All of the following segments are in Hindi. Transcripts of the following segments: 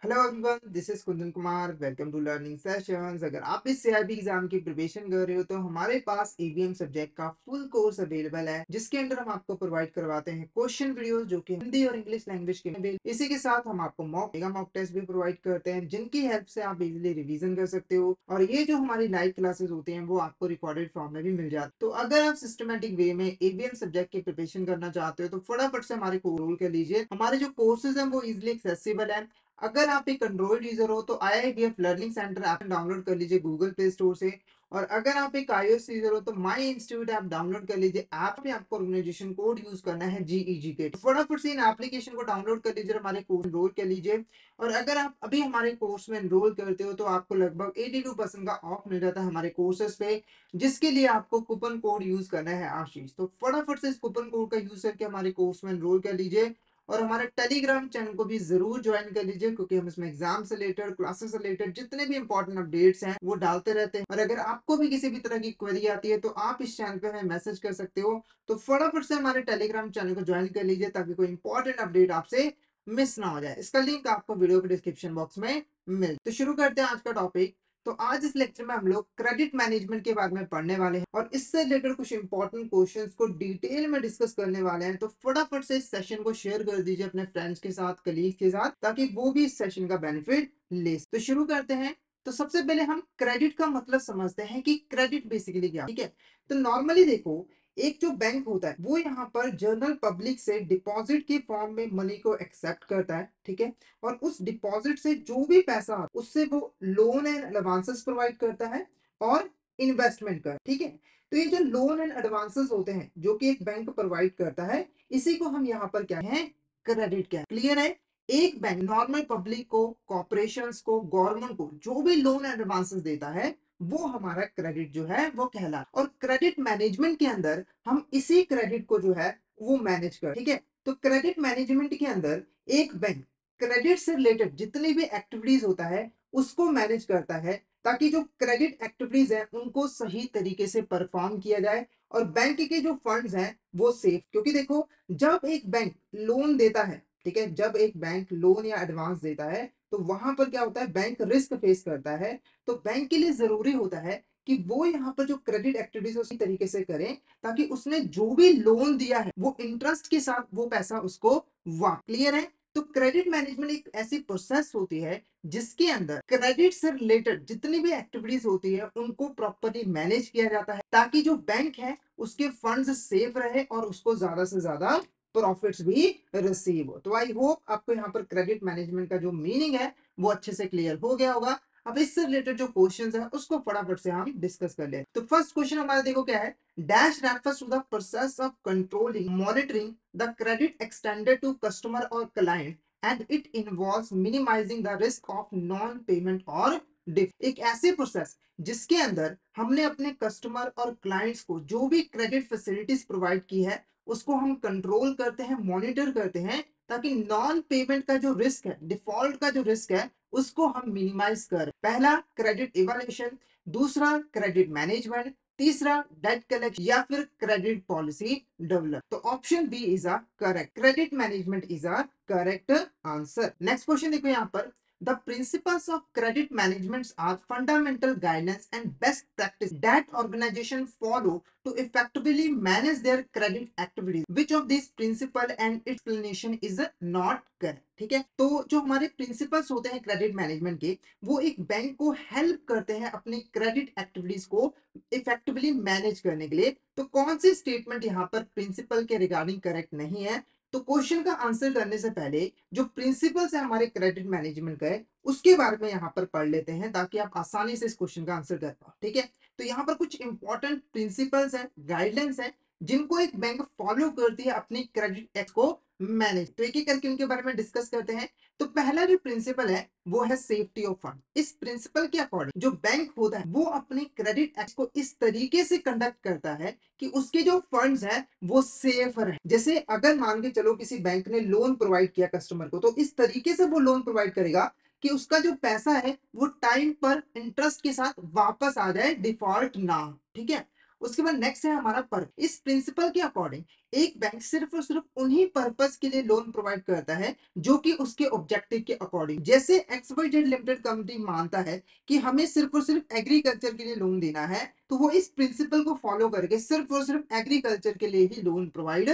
Hello everyone, this is Kundan Kumar. Welcome to learning sessions. अगर आप इस सीआईबी एग्जाम की प्रिपरेशन कर रहे हो तो हमारे पास ईवीएम सब्जेक्ट का फुल कोर्स अवेलेबल है, जिसके अंदर हम आपको प्रोवाइड करवाते हैं क्वेश्चन वीडियोस जो कि हिंदी और इंग्लिश लैंग्वेज के में। इसी के साथ हम आपको मॉक टेस्ट भी प्रोवाइड करते हैं, जिनकी हेल्प से आप इजीली रिवीजन कर सकते हो। और ये जो हमारी लाइव क्लासेस होती हैं वो आपको रिकॉर्डेड फॉर्म में भी मिल जाती है। तो अगर आप सिस्टमेटिक वे में ईवीएम सब्जेक्ट की प्रिपरेशन करना चाहते हो तो फटाफट से हमारे को रोल कर लीजिए। हमारे जो कोर्सेज हैं वो इजिली एक्सेसिबल है। अगर आप एक एंड्रॉइड यूजर हो तो IIBF learning centre app download कर लीजिए गूगल प्ले स्टोर से। और अगर आप एक iOS यूजर हो तो माई इंस्टीट्यूट ऐप डाउनलोड कर लीजिए। ऐप में आपको ऑर्गेनाइजेशन कोड यूज करना है GEG के। फटाफट से इन एप्लीकेशन को डाउनलोड कर लीजिए, हमारे कोर्स एनरोल कर लीजिए। और अगर आप अभी हमारे कोर्स में एनरोल करते हो तो आपको लगभग 82% का ऑफ मिल जाता है हमारे कोर्सेज पे, जिसके लिए आपको कूपन कोड यूज करना है आशीष। तो फटाफट से इस कूपन कोड का यूज करके हमारे कोर्स में एनरोल कर लीजिए। और हमारे टेलीग्राम चैनल को भी जरूर ज्वाइन कर लीजिए, क्योंकि हम इसमें एग्जाम से रिलेटेड, क्लासेस से रिलेटेड जितने भी इंपॉर्टेंट अपडेट्स हैं वो डालते रहते हैं। और अगर आपको भी किसी भी तरह की क्वेरी आती है तो आप इस चैनल पे हमें मैसेज कर सकते हो। तो फटाफट से हमारे टेलीग्राम चैनल को ज्वाइन कर लीजिए ताकि कोई इंपॉर्टेंट अपडेट आपसे मिस ना हो जाए। इसका लिंक आपको वीडियो के डिस्क्रिप्शन बॉक्स में मिल। तो शुरू करते हैं आज का टॉपिक। तो आज इस लेक्चर में हम लोग क्रेडिट मैनेजमेंट के बारे में पढ़ने वाले हैं और इससे रिलेटेड कुछ इंपॉर्टेंट क्वेश्चंस को डिटेल में डिस्कस करने वाले हैं। तो फटाफट से इस सेशन को शेयर कर दीजिए अपने फ्रेंड्स के साथ, कलीग के साथ, ताकि वो भी इस सेशन का बेनिफिट ले। तो शुरू करते हैं। तो सबसे पहले हम क्रेडिट का मतलब समझते हैं कि क्रेडिट बेसिकली क्या, ठीक है। तो नॉर्मली देखो, एक जो बैंक होता है वो यहाँ पर जनरल पब्लिक से डिपॉजिट के फॉर्म में मनी को एक्सेप्ट करता है, ठीक है। और उस डिपॉजिट से जो भी पैसा आता है उससे वो लोन एंड एडवांसेस प्रोवाइड करता है और इन्वेस्टमेंट कर, ठीक है। तो ये जो लोन एंड एडवांसेस होते हैं जो कि एक बैंक प्रोवाइड करता है, इसी को हम यहाँ पर क्या है, क्रेडिट क्या, क्लियर है। एक बैंक नॉर्मल पब्लिक को, कॉर्पोरेशंस को, गवर्नमेंट को जो भी लोन एंड एडवांसेस देता है वो हमारा क्रेडिट जो है वो कहलाता है। और क्रेडिट मैनेजमेंट के अंदर हम इसी क्रेडिट को जो है वो मैनेज कर, ठीक है। तो क्रेडिट मैनेजमेंट के अंदर एक बैंक क्रेडिट से रिलेटेड जितनी भी एक्टिविटीज होता है उसको मैनेज करता है, ताकि जो क्रेडिट एक्टिविटीज है उनको सही तरीके से परफॉर्म किया जाए और बैंक के जो फंड्स हैं वो सेफ। क्योंकि देखो, जब एक बैंक लोन देता है, ठीक है, जब एक बैंक लोन या एडवांस देता है तो वहां पर क्या होता है, बैंक रिस्क फेस करता है। तो बैंक के लिए जरूरी होता है कि वो यहाँ पर जो क्रेडिट एक्टिविटीज उसी तरीके से करें ताकि उसने जो भी लोन दिया है वो इंटरेस्ट के साथ वो पैसा उसको वापस, क्लियर है। तो क्रेडिट मैनेजमेंट एक ऐसी प्रोसेस होती है जिसके अंदर क्रेडिट से रिलेटेड जितनी भी एक्टिविटीज होती है उनको प्रॉपरली मैनेज किया जाता है, ताकि जो बैंक है उसके फंड्स सेफ रहे और उसको ज्यादा से ज्यादा प्रॉफिट्स भी रिसीव हो। तो आई होप आपको यहाँ पर क्रेडिट मैनेजमेंट का जो मीनिंग है वो अच्छे से क्लियर हो गया होगा। अब इससे रिलेटेड जो क्वेश्चंस है उसको फटाफट से हम डिस्कस कर ले। तो फर्स्ट क्वेश्चन हमारा देखो क्या है, dash refers to the process of controlling monitoring the credit extended to customer और client and it involves minimising the risk of non payment और डिफ। एक ऐसे प्रोसेस जिसके अंदर हमने अपने कस्टमर और क्लाइंट्स को जो भी क्रेडिट फैसिलिटीज प्रोवाइड की है उसको हम कंट्रोल करते हैं, मॉनिटर करते हैं, ताकि नॉन पेमेंट का जो रिस्क है, डिफॉल्ट का जो रिस्क है उसको हम मिनिमाइज कर। पहला क्रेडिट इवैल्यूएशन, दूसरा क्रेडिट मैनेजमेंट, तीसरा डेट कलेक्शन या फिर क्रेडिट पॉलिसी डेवलप। तो option B is a correct, credit management is a correct answer. Next question देखो यहाँ पर, the principles of credit management are fundamental guidance and best practice that organizations follow to effectively manage their credit activities. Which of these principle and explanation is not correct? ठीक है। तो जो हमारे प्रिंसिपल्स होते हैं क्रेडिट मैनेजमेंट के, वो एक बैंक को हेल्प करते हैं अपनी क्रेडिट एक्टिविटीज को इफेक्टिवली मैनेज करने के लिए। तो कौन सी स्टेटमेंट यहाँ पर प्रिंसिपल के रिगार्डिंग करेक्ट नहीं है? तो क्वेश्चन का आंसर करने से पहले जो प्रिंसिपल्स है हमारे क्रेडिट मैनेजमेंट का है उसके बारे में यहाँ पर पढ़ लेते हैं, ताकि आप आसानी से इस क्वेश्चन का आंसर कर पाओ, ठीक है। तो यहाँ पर कुछ इंपॉर्टेंट प्रिंसिपल्स हैं, गाइडलाइंस हैं, जिनको एक बैंक फॉलो करती है अपनी क्रेडिट एक्ट को मैनेज। तो एक एक करके उनके बारे में डिस्कस करते हैं। तो पहला जो प्रिंसिपल है वो है सेफ्टी ऑफ फंड। इस प्रिंसिपल के अकॉर्डिंग जो बैंक होता है वो अपने क्रेडिट एक्ट को इस तरीके से कंडक्ट करता है कि उसके जो फंड्स हैं वो सेफ रहे। जैसे अगर मान के चलो किसी बैंक ने लोन प्रोवाइड किया कस्टमर को, तो इस तरीके से वो लोन प्रोवाइड करेगा कि उसका जो पैसा है वो टाइम पर इंटरेस्ट के साथ वापस आ जाए, डिफॉल्ट ना हो, ठीक है। उसके बाद नेक्स्ट है हमारा पर्पस। इस प्रिंसिपल के अकॉर्डिंग एक बैंक सिर्फ और सिर्फ उन्हीं पर्पस के लिए लोन प्रोवाइड करता है जो कि उसके ऑब्जेक्टिव के अकॉर्डिंग। जैसे XYZ लिमिटेड कंपनी मानता है कि हमें सिर्फ और सिर्फ एग्रीकल्चर के लिए लोन देना है, तो वो इस प्रिंसिपल को फॉलो करके सिर्फ और सिर्फ एग्रीकल्चर के लिए ही लोन प्रोवाइड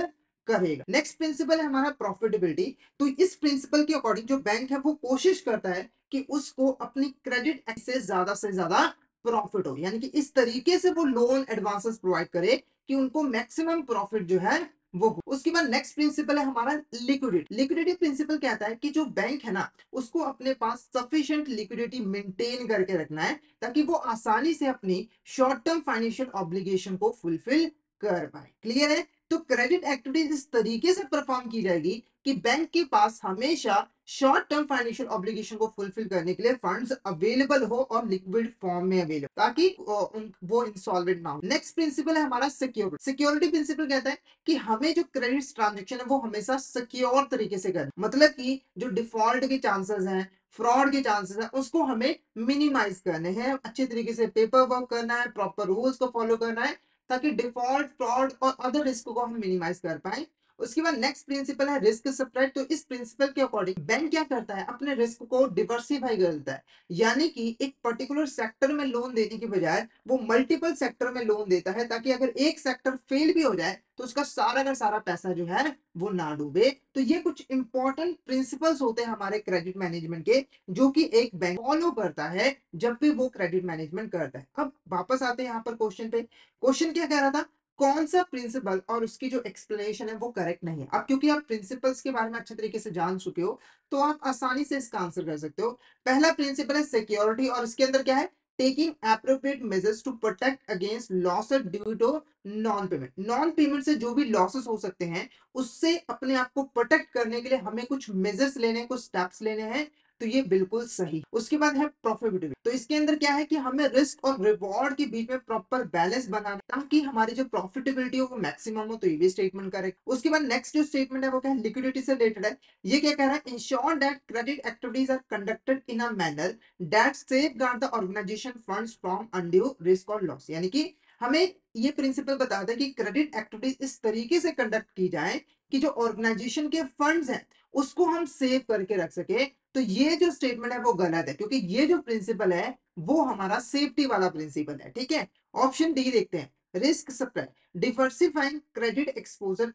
करेगा। नेक्स्ट प्रिंसिपल है हमारा प्रॉफिटेबिलिटी। तो इस प्रिंसिपल के अकॉर्डिंग जो बैंक है वो कोशिश करता है कि उसको अपनी क्रेडिट से ज्यादा प्रॉफिट हो, यानी कि इस तरीके से वो लोन एडवांसेस प्रोवाइड करे कि उनको मैक्सिमम प्रॉफिट जो है वो हो। उसके बाद नेक्स्ट प्रिंसिपल है हमारा लिक्विडिटी। लिक्विडिटी प्रिंसिपल कहता है कि जो बैंक है ना उसको अपने पास सफिशिएंट लिक्विडिटी मेंटेन करके रखना है ताकि वो आसानी से अपनी शॉर्ट टर्म फाइनेंशियल ऑब्लिगेशन को फुलफिल कर पाए। क्लियर है? तो क्रेडिट एक्टिविटीज इस तरीके से परफॉर्म की जाएगी कि बैंक के पास हमेशा शॉर्ट टर्म फाइनेंशियल ऑब्लिगेशन को फुलफिल करने के लिए फंड्स अवेलेबल हो और लिक्विड फॉर्म में अवेलेबल, ताकि वो इंसॉल्वेंट ना हो। नेक्स्ट प्रिंसिपल है हमारा सिक्योरिटी। सिक्योरिटी प्रिंसिपल कहता है कि हमें जो क्रेडिट ट्रांजेक्शन है वो हमेशा सिक्योर तरीके से करना, मतलब कि जो डिफॉल्ट के चांसेस हैं, फ्रॉड के चांसेस हैं, उसको हमें मिनिमाइज करने हैं। अच्छे तरीके से पेपर वर्क करना है, प्रॉपर रूल्स को फॉलो करना है ताकि डिफॉल्ट, फ्रॉड और अदर रिस्क को हम मिनिमाइज कर पाए। उसके बाद नेक्स्ट प्रिंसिपल है रिस्क स्प्रेड। तो इस प्रिंसिपल के अकॉर्डिंग बैंक क्या करता है, अपने रिस्क को डिवर्सिफाई करता है, यानी कि एक पर्टिकुलर सेक्टर में लोन देने की बजाय वो मल्टीपल सेक्टर में लोन देता है ताकि अगर एक सेक्टर फेल भी हो जाए तो उसका सारा का सारा पैसा जो है वो ना डूबे। तो ये कुछ इंपॉर्टेंट प्रिंसिपल्स होते हैं हमारे क्रेडिट मैनेजमेंट के, जो कि एक बैंक फॉलो करता है जब भी वो क्रेडिट मैनेजमेंट करता है। अब वापस आते हैं यहाँ पर क्वेश्चन पे। क्वेश्चन क्या कह रहा था, कौन सा प्रिंसिपल और उसकी जो एक्सप्लेनेशन है वो करेक्ट नहीं है। अब क्योंकि आप प्रिंसिपल्स के बारे में अच्छे तरीके से जान चुके हो तो आप आसानी से इसका आंसर कर सकते हो। पहला प्रिंसिपल है सिक्योरिटी और इसके अंदर क्या है, taking appropriate measures to protect against loss due to non payment. Non payment से जो भी लॉसेस हो सकते हैं उससे अपने आप को प्रोटेक्ट करने के लिए हमें कुछ मेजर्स लेने हैं, कुछ स्टेप्स लेने हैं। तो ये बिल्कुल सही। उसके बाद है प्रॉफिटेबिलिटी। तो इसके अंदर क्या है कि हमें रिस्क और रिवॉर्ड के बीच में प्रॉपर बैलेंस बनाना ताकि हमारी जो प्रॉफिटेबिलिटी हो वो मैक्सिमम हो। तो ये भी स्टेटमेंट करेक्ट। उसके बाद नेक्स्ट जो स्टेटमेंट है वो क्या है, लिक्विडिटी से रिलेटेड है। ये क्या कह रहा है, ensure that credit activities are conducted in a manner that safeguard the organisation funds from undue risk और लॉस। यानी कि हमें ये प्रिंसिपल बताता है कि क्रेडिट एक्टिविटीज इस तरीके से कंडक्ट की जाए कि जो ऑर्गेनाइजेशन के फंड्स हैं उसको हम सेव करके रख सके। तो ये जो स्टेटमेंट है वो गलत है क्योंकि ये जो प्रिंसिपल है वो हमारा सेफ्टी वाला प्रिंसिपल है। ठीक है, ऑप्शन डी देखते हैं, risk spread, diversifying credit exposure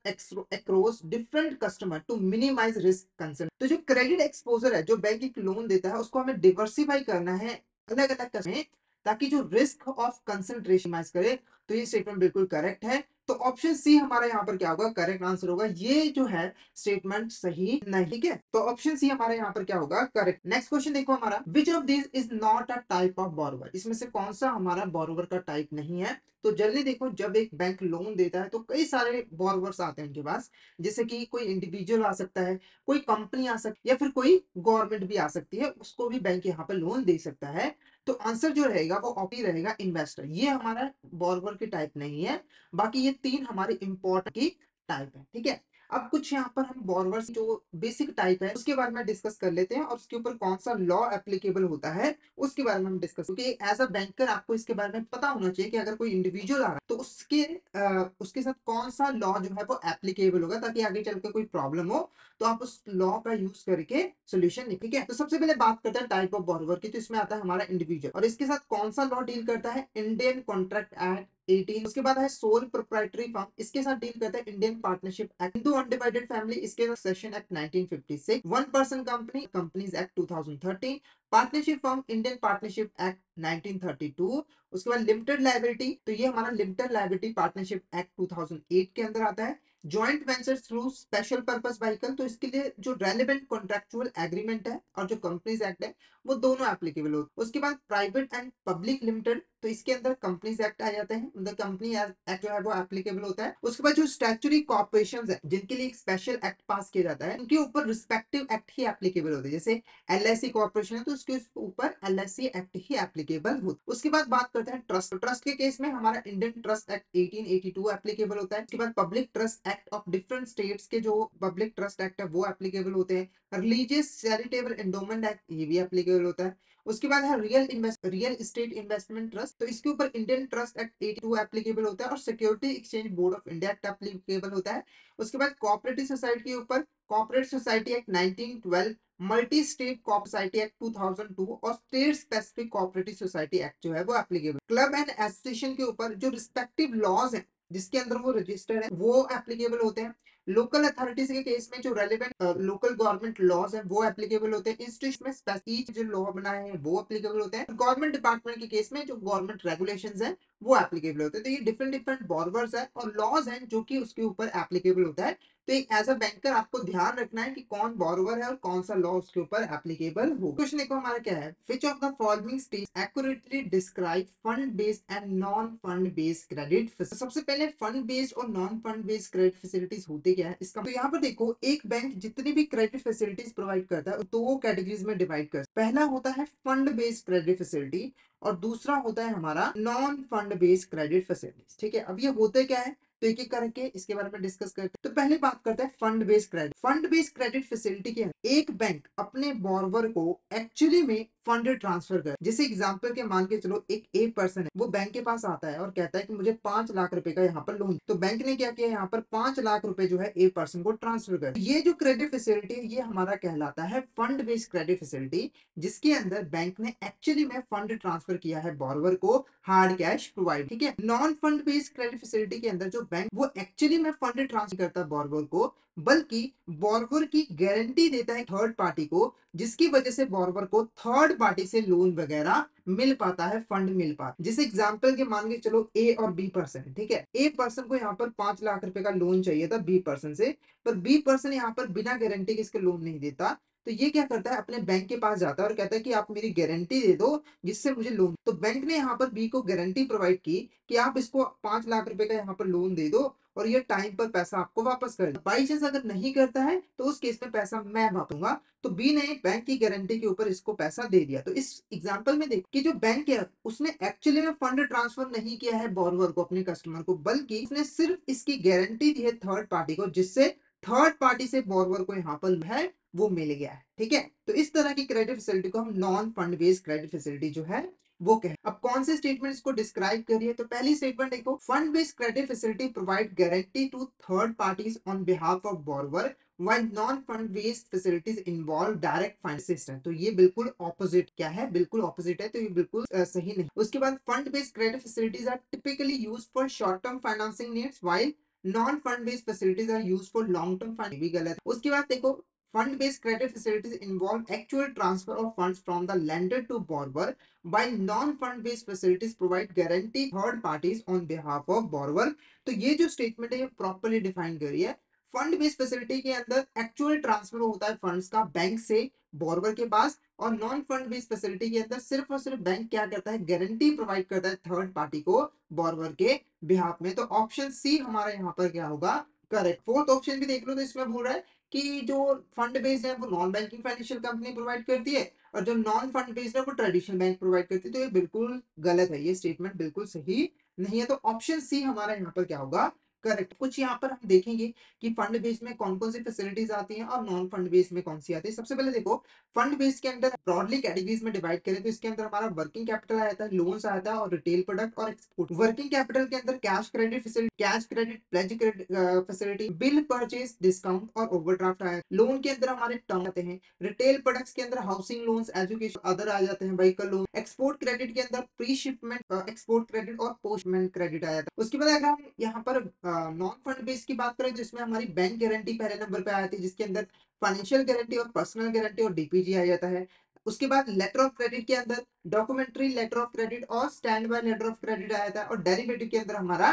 across different customer to minimise risk concern. तो जो क्रेडिट एक्सपोजर है, जो बैंक एक लोन देता है उसको हमें डिवर्सिफाई करना है अलग अलग कस्टमर ताकि जो रिस्क ऑफ कंसंट्रेशन माइज करे। तो ये स्टेटमेंट बिल्कुल करेक्ट है। तो ऑप्शन सी हमारा यहाँ पर क्या होगा, करेक्ट आंसर होगा। ये जो है स्टेटमेंट सही नहीं। ठीक है, तो ऑप्शन सी हमारे यहाँ पर क्या होगा, करेक्ट। नेक्स्ट क्वेश्चन देखो हमारा, विच of this is not a type of borrower. इसमें से कौन सा हमारा बोरोवर का टाइप नहीं है। तो जल्दी देखो, जब एक बैंक लोन देता है तो कई सारे बोरोवर्स आते हैं उनके पास, जैसे कि कोई इंडिविजुअल आ सकता है, कोई कंपनी आ सकती है या फिर कोई गवर्नमेंट भी आ सकती है, उसको भी बैंक यहाँ पर लोन दे सकता है। तो आंसर जो रहेगा वो ऑप्शन रहेगा इन्वेस्टर। ये हमारा बोरोवर की टाइप नहीं है। बाकी ये तीन हमारे इंपॉर्टेंट की टाइप है। ठीक है, अब कुछ यहाँ पर हम बोरोवर्स जो बेसिक टाइप है उसके बारे में डिस्कस कर लेते हैं और उसके ऊपर कौन सा लॉ एप्लीकेबल होता है उसके बारे में हम डिस्कस, क्योंकि एज अ बैंकर आपको इसके बारे में पता होना चाहिए कि अगर कोई इंडिविजुअल आ रहा है तो उसके साथ कौन सा लॉ जो है वो एप्लीकेबल होगा ताकि आगे चल के कोई प्रॉब्लम हो तो आप उस लॉ का यूज करके सोल्यूशन। ठीक है, तो सबसे पहले बात करते हैं टाइप ऑफ बोरोवर की। तो इसमें आता है हमारा इंडिविजुअल और इसके साथ कौन सा लॉ डील करता है, इंडियन कॉन्ट्रैक्ट एक्ट 18। उसके बाद है सोल प्रोप्राइटरी फर्म, इसके साथ डील करता है Indian partnership act. Hindu undivided family, इसके साथ session act 1956। One person company, companies act 2013। Partnership firm, Indian partnership act 1932। उसके बाद लिमिटेड लाइबिलिटी, तो ये हमारा लिमिटेड लाइबिलिटी पार्टनरशिप एक्ट 2008 के अंदर आता है। Joint venture through special purpose vehicle, तो इसके लिए जो रेलेवेंट कॉन्ट्रेक्चुअल एग्रीमेंट है और जो कंपनीज एक्ट है वो दोनों एप्लीकेबल होते हैं। उसके बाद प्राइवेट एंड पब्लिक लिमिटेड, तो इसके अंदर कंपनीज एक्ट आ जाते हैं, मतलब कंपनी एक्ट जो है वो एप्लीकेबल होता है। उसके बाद जो स्टैट्यूटरी कॉर्पोरेशंस है जिनके लिए एक स्पेशल एक्ट पास किया जाता है उनके ऊपर रिस्पेक्टिव एक्ट ही एप्लीकेबल होते हैं। जैसे LIC कॉर्पोरेशन है तो उसके ऊपर LIC एक्ट ही एप्लीकेबल होता है। उसके बाद बात करते हैं ट्रस्ट। ट्रस्ट के केस में हमारा इंडियन ट्रस्ट एक्ट 1882 एप्लीकेबल होता है। उसके बाद public trust act of different states के जो पब्लिक ट्रस्ट एक्ट है वो एप्लीकेबल होते हैं। रिलीजियस चैरिटेबल एंडोमेंट एक्ट ये भी एप्लीकेबल होता है। उसके बाद है रियल एस्टेट इन्वेस्टमेंट ट्रस्ट, तो इसके ऊपर इंडियन ट्रस्ट एक्ट 82 एप्लीकेबल होता है और security exchange board of India act applicable होता है। उसके बाद कोऑपरेटिव सोसाइटी के ऊपर corporate society act 1912, multi state society act 2002 और state specific cooperative society act जो है वो एप्लीकेबल। क्लब एंड एसोसिएशन के ऊपर जो रिस्पेक्टिव लॉज हैं जिसके अंदर वो रजिस्टर्ड है वो एप्लीकेबल होते हैं। लोकल अथॉरिटीज के केस में जो रेलेवेंट लोकल गवर्नमेंट लॉज हैं वो एप्लीकेबल होते हैं। इंस्टीट्यूशन में स्पेसिफिक जो लॉ बनाए हैं वो एप्लीकेबल होते हैं। गवर्नमेंट डिपार्टमेंट के केस में जो गवर्नमेंट रेगुलेशंस हैं वो एप्लीकेबल होते हैं। तो ये डिफरेंट डिफरेंट बॉर्वर्स है और लॉज हैं जो कि उसके ऊपर एप्लीकेबल होता है। तो एक एज अ बैंकर आपको ध्यान रखना है कि कौन बॉरोवर है और कौन सा लॉ उसके ऊपर एप्लीकेबल हो। क्वेश्चन देखो हमारा क्या है, which of the following state accurately describe fund based and non fund based credit. सबसे पहले फंड बेस्ड और non fund based credit facilities होते क्या है इसका, तो यहाँ पर देखो एक बैंक जितनी भी क्रेडिट फैसिलिटीज प्रोवाइड करता है तो वो कैटेगरीज में डिवाइड कर, पहला होता है फंड बेस्ड क्रेडिट फैसिलिटी और दूसरा होता है हमारा non fund based credit facilities. ठीक है, अब ये होते क्या है तो एक एक करके इसके बारे में डिस्कस करते हैं। तो पहले बात करते हैं fund based credit. Fund based credit facility क्या है, एक बैंक अपने बोरवर को एक्चुअली में फंड ट्रांसफर कर, जैसे एग्जांपल के मान के चलो एक ए पर्सन है वो बैंक के पास आता है और कहता है कि मुझे 5 लाख रुपए का यहाँ पर लोन, तो बैंक ने क्या किया यहाँ पर 5 लाख रुपए जो है ए पर्सन को ट्रांसफर कर। ये जो क्रेडिट फैसिलिटी है ये हमारा कहलाता है फंड बेस्ड क्रेडिट फैसिलिटी, जिसके अंदर बैंक ने एक्चुअली में फंड ट्रांसफर किया है बोरवर को हार्ड कैश प्रोवाइड। ठीक है, non fund based credit facility के अंदर जो बैंक वो एक्चुअली में फंड ट्रांसफर करता है बोरवर को, बल्कि बोरवर की गारंटी देता है थर्ड पार्टी को, जिसकी वजह से बोरवर को थर्ड पार्टी से लोन वगैरह मिल पाता है, फंड मिल पाता है। जैसे एग्जांपल के मान के चलो ए और बी पर्सन, ठीक है, ए पर्सन को यहाँ पर 5 लाख रुपए का लोन चाहिए था बी पर्सन से, पर बी पर्सन यहाँ पर बिना गारंटी के इसके लोन नहीं देता। तो ये क्या करता है अपने बैंक के पास जाता है और कहता है कि आप मेरी गारंटी दे दो जिससे मुझे लोन, तो बैंक ने यहाँ पर बी को गारंटी प्रोवाइड की कि आप इसको 5 लाख रुपए का यहाँ पर लोन दे दो और ये टाइम पर पैसा आपको वापस कर दे। बाई चांस अगर नहीं करता है तो उस केस में पैसा मैं वापसूंगा। तो बी ने बैंक की गारंटी के ऊपर इसको पैसा दे दिया। तो इस एग्जांपल में देखो कि जो बैंक है उसने एक्चुअली में फंड ट्रांसफर नहीं किया है बोरवर को अपने कस्टमर को, बल्कि उसने सिर्फ इसकी गारंटी दी है थर्ड पार्टी को, जिससे थर्ड पार्टी से बोरवर को यहाँ पर है वो मिल गया है। ठीक है, तो इस तरह की क्रेडिट फैसिलिटी को हम non fund based credit facility जो है वो कहे। अब कौन से स्टेटमेंट इसको डिस्क्राइब करिए, तो पहली स्टेटमेंट देखो, fund based credit facility provide guarantee to third parties on behalf of borrower while non-fund based facilities involve direct fund assistance। तो ये बिल्कुल ऑपोजिट क्या है, बिल्कुल ऑपोजिट है, तो ये बिल्कुल सही नहीं। उसके बाद fund based credit facilities are typically used for short term financing needs while non fund based facilities are used for long term financing, भी गलत है। उसके बाद देखो fund based credit facilities involve actual transfer of funds from the lender to borrower while non-fund based facilities provide guarantee third parties on behalf of borrower। तो ये जो स्टेटमेंट है ये प्रॉपर्ली डिफाइन करी है। फंड बेस्ड फैसिलिटी के अंदर एक्चुअल ट्रांसफर होता है फंड्स का बैंक से बोरवर के पास, और नॉन फंड बेस्ड फैसिलिटी के अंदर सिर्फ और सिर्फ बैंक क्या करता है, गारंटी प्रोवाइड करता है थर्ड पार्टी को बोरवर के बिहाफ में। तो ऑप्शन सी हमारा यहाँ पर क्या होगा, करेक्ट। फोर्थ ऑप्शन भी देख लो, तो इसमें बोल रहा है कि जो फंड बेस्ड है वो non banking financial company provide करती है और जो नॉन फंड बेस्ड है वो ट्रेडिशनल बैंक प्रोवाइड करती है। तो ये बिल्कुल गलत है, ये स्टेटमेंट बिल्कुल सही नहीं है। तो ऑप्शन सी हमारा यहाँ पर क्या होगा, करेक्ट। कुछ यहाँ पर हम देखेंगे कि फंड बेस्ड में कौन कौन सी फैसिलिटीज आती हैं और नॉन फंड बेस्ड में कौन सी आती है। सबसे पहले देखो फंड बेस्ड के अंदर ब्रॉडली कैटेगरीज में डिवाइड करें तो इसके अंदर हमारा वर्किंग कैपिटल आता है, लोन्स आता है और रिटेल प्रोडक्ट और एक्सपोर्ट। वर्किंग कैपिटल के अंदर cash credit facility, cash credit, pledge credit facility, bill purchase discount और ओवरड्राफ्ट आया। लोन के अंदर हमारे टर्म आते हैं। रिटेल प्रोडक्ट्स के अंदर हाउसिंग लोन्स, एजुकेशन, अदर आ जाते हैं, व्हीकल लोन। एक्सपोर्ट क्रेडिट के अंदर प्री शिपमेंट एक्सपोर्ट क्रेडिट और पोस्ट शिपमेंट क्रेडिट आ जाता है। उसके बाद अगर हम यहाँ पर नॉन फंड बेस की बात करें जिसमें हमारी बैंक गारंटी पहले नंबर पे आती है, जिसके अंदर फाइनेंशियल गारंटी और पर्सनल गारंटी और डीपीजी आ जाता है। उसके बाद लेटर ऑफ क्रेडिट के अंदर डॉक्यूमेंट्री लेटर ऑफ क्रेडिट और standby letter of credit आ जाता है, और डेरिवेटिव के अंदर हमारा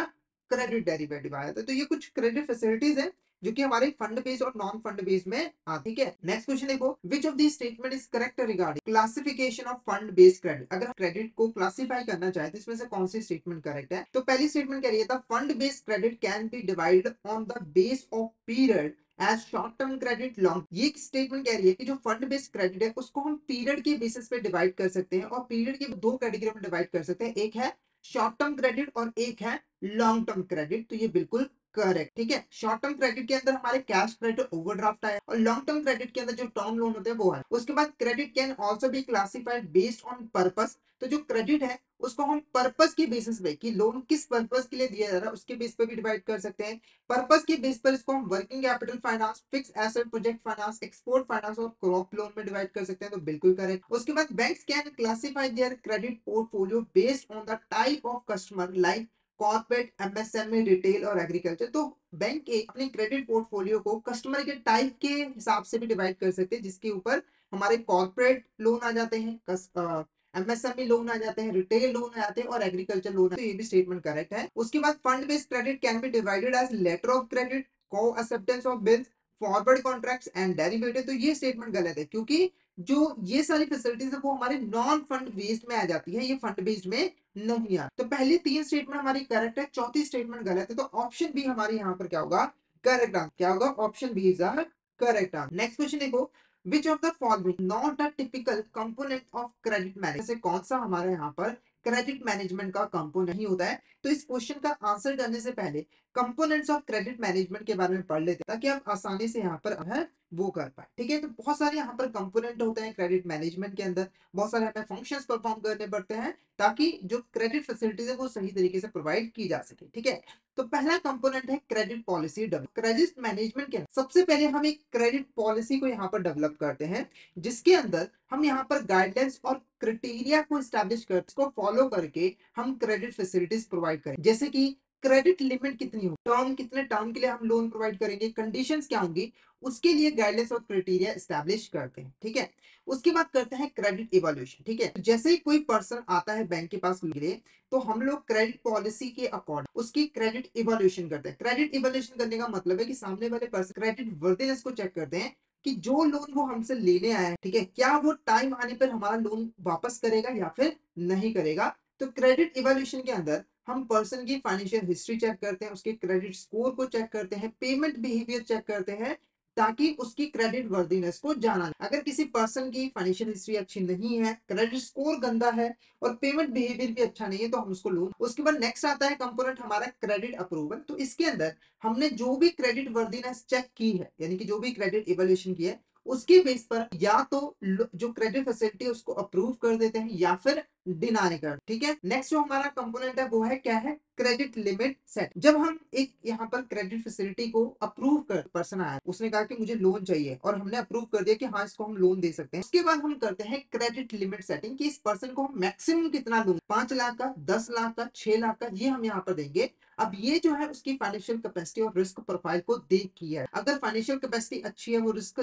क्रेडिट डेरिवेटिव आ जाता है। तो ये कुछ क्रेडिट फैसिलिटीज है जो कि हमारे फंड बेस और नॉन फंड बेस में आती है। ठीक है, नेक्स्ट क्वेश्चन देखो, which of this statement is correct regarding classification of fund based credit. अगर क्रेडिट को क्लासिफाई करना चाहे तो इसमें से कौन सी स्टेटमेंट करेक्ट है, तो पहली स्टेटमेंट कह रही है fund based credit can be divided on the base of period as short term credit long. ये स्टेटमेंट कह रही है कि जो फंड बेस्ड क्रेडिट है उसको हम पीरियड के बेसिस पे डिवाइड कर सकते हैं, और पीरियड की दो कैटेगरी में डिवाइड कर सकते हैं, एक है शॉर्ट टर्म क्रेडिट और एक है लॉन्ग टर्म क्रेडिट। तो ये बिल्कुल करेक्ट, ठीक है। शॉर्ट टर्म क्रेडिट के अंदर हमारे कैश क्रेडिट, ओवरड्राफ्ट आया, और लॉन्ग टर्म क्रेडिट के अंदर जो टर्म लोन होते हैं वो है। उसके बाद credit can also be classified based on purpose. तो जो क्रेडिट है उसको हम पर्पस की बेसिस पे, कि लोन किस पर्पस के लिए दिया जा रहा है उसके बेस पे भी डिवाइड कर सकते हैं। पर्पस के बेस पर इसको हम working capital finance, fix asset project finance, export finance और क्रॉप लोन में डिवाइड कर सकते हैं, तो बिल्कुल करेक्ट। उसके बाद banks can classify there credit portfolio based on the type of customer, like corporate, MSME, retail और एग्रीकल्चर। तो बैंक एक अपने क्रेडिट पोर्टफोलियो को कस्टमर के टाइप के हिसाब से भी डिवाइड कर सकते हैं, जिसके ऊपर हमारे कॉर्पोरेट लोन आ जाते हैं, एमएसएमई लोन आ जाते हैं, रिटेल लोन आ जाते हैं और एग्रीकल्चर लोन। तो ये भी स्टेटमेंट करेक्ट है। उसके बाद fund based credit can be divided as letter of credit, co acceptance of bills, forward contracts and derivative. तो ये स्टेटमेंट गलत है, क्योंकि जो ये सारी फैसिलिटीज है वो हमारे नॉन फंड बेस्ड में आ जाती है, ये फंड बेस्ड में नहीं आ। तो पहली तीन स्टेटमेंट हमारी करेक्ट है, चौथी स्टेटमेंट गलत है। तो ऑप्शन बी हमारी यहाँ पर क्या होगा, करेक्ट आंसर। क्या होगा, option B is the correct answer. Next question देखो, which of the following not a typical component of credit management. जैसे कौन सा हमारे यहाँ पर क्रेडिट मैनेजमेंट का कंपोनेंट नहीं होता है। तो इस क्वेश्चन का आंसर करने से पहले कंपोनेंट्स ऑफ क्रेडिट मैनेजमेंट के बारे में पढ़ लेते हैं, ताकि आप आसानी से यहाँ पर है वो कर पाए, ठीक है। तो बहुत सारे यहाँ पर कंपोनेंट होते हैं क्रेडिट मैनेजमेंट के अंदर, बहुत सारे हमें फंक्शंस परफॉर्म करने पड़ते हैं, ताकि जो क्रेडिट फैसिलिटीज है वो सही तरीके से प्रोवाइड की जा सके, ठीक है। तो पहला कंपोनेंट है credit policy develop. Credit management के सबसे पहले हम एक क्रेडिट पॉलिसी को यहाँ पर डेवलप करते हैं, जिसके अंदर हम यहाँ पर गाइडलाइंस और क्राइटेरिया को स्टैब्लिश कर, इसको फॉलो करके हम क्रेडिट फैसिलिटीज प्रोवाइड करें। जैसे कि क्रेडिट लिमिट कितनी हो, टर्म कितने टर्म के लिए हम लोन प्रोवाइड करेंगे, कंडीशंस क्या होंगी, उसके लिए गाइडलाइंस और क्राइटेरिया स्टैब्लिश करते हैं, ठीक है। उसके बाद करते हैं क्रेडिट इवैल्यूएशन, ठीक है। जैसे ही कोई पर्सन आता है बैंक के पास के लिए, तो हम लोग क्रेडिट पॉलिसी के अकॉर्डिंग उसकी क्रेडिट इवैल्यूएशन करते हैं। क्रेडिट इवैल्यूएशन करने का मतलब है कि सामने वाले पर्सन क्रेडिट वर्दीनेस को चेक करते हैं, कि जो लोन वो हमसे लेने आया है, ठीक है, क्या वो टाइम आने पर हमारा लोन वापस करेगा या फिर नहीं करेगा। तो क्रेडिट इवैल्यूएशन के अंदर हम पर्सन की फाइनेंशियल हिस्ट्री चेक करते हैं, उसके क्रेडिट स्कोर को चेक करते हैं, पेमेंट बिहेवियर चेक करते हैं, ताकि उसकी क्रेडिट वर्दीनेस को जाना जाए। अगर किसी पर्सन की फाइनेंशियल हिस्ट्री अच्छी नहीं है, क्रेडिट स्कोर गंदा है और पेमेंट बिहेवियर भी अच्छा नहीं है, तो हम उसको लोन। उसके बाद नेक्स्ट आता है कंपोनेंट हमारा क्रेडिट अप्रूवल। तो इसके अंदर हमने जो भी क्रेडिट वर्दीनेस चेक की है, यानी कि जो भी क्रेडिट इवैल्यूएशन की है, उसके बेस पर या तो जो क्रेडिट फैसिलिटी है उसको अप्रूव कर देते हैं या फिर डिनाई कर, ठीक है। नेक्स्ट जो हमारा कंपोनेंट है वो है क्या है, क्रेडिट लिमिट सेट। जब हम एक यहाँ पर क्रेडिट फैसिलिटी को अप्रूव कर, पर्सन आया, उसने कहा कि मुझे लोन चाहिए और हमने अप्रूव कर दिया कि हाँ इसको हम लोन दे सकते हैं, उसके बाद हम करते हैं क्रेडिट लिमिट सेटिंग, कि इस पर्सन को हम मैक्सिमम कितना लोन, 5 लाख का, 10 लाख का, 6 लाख का, ये हम यहाँ पर देंगे। अब ये जो है उसकी फाइनेंशियल कैपेसिटी और रिस्क प्रोफाइल को देख किया है। अगर फाइनेंशियल कैपेसिटी अच्छी है, वो रिस्क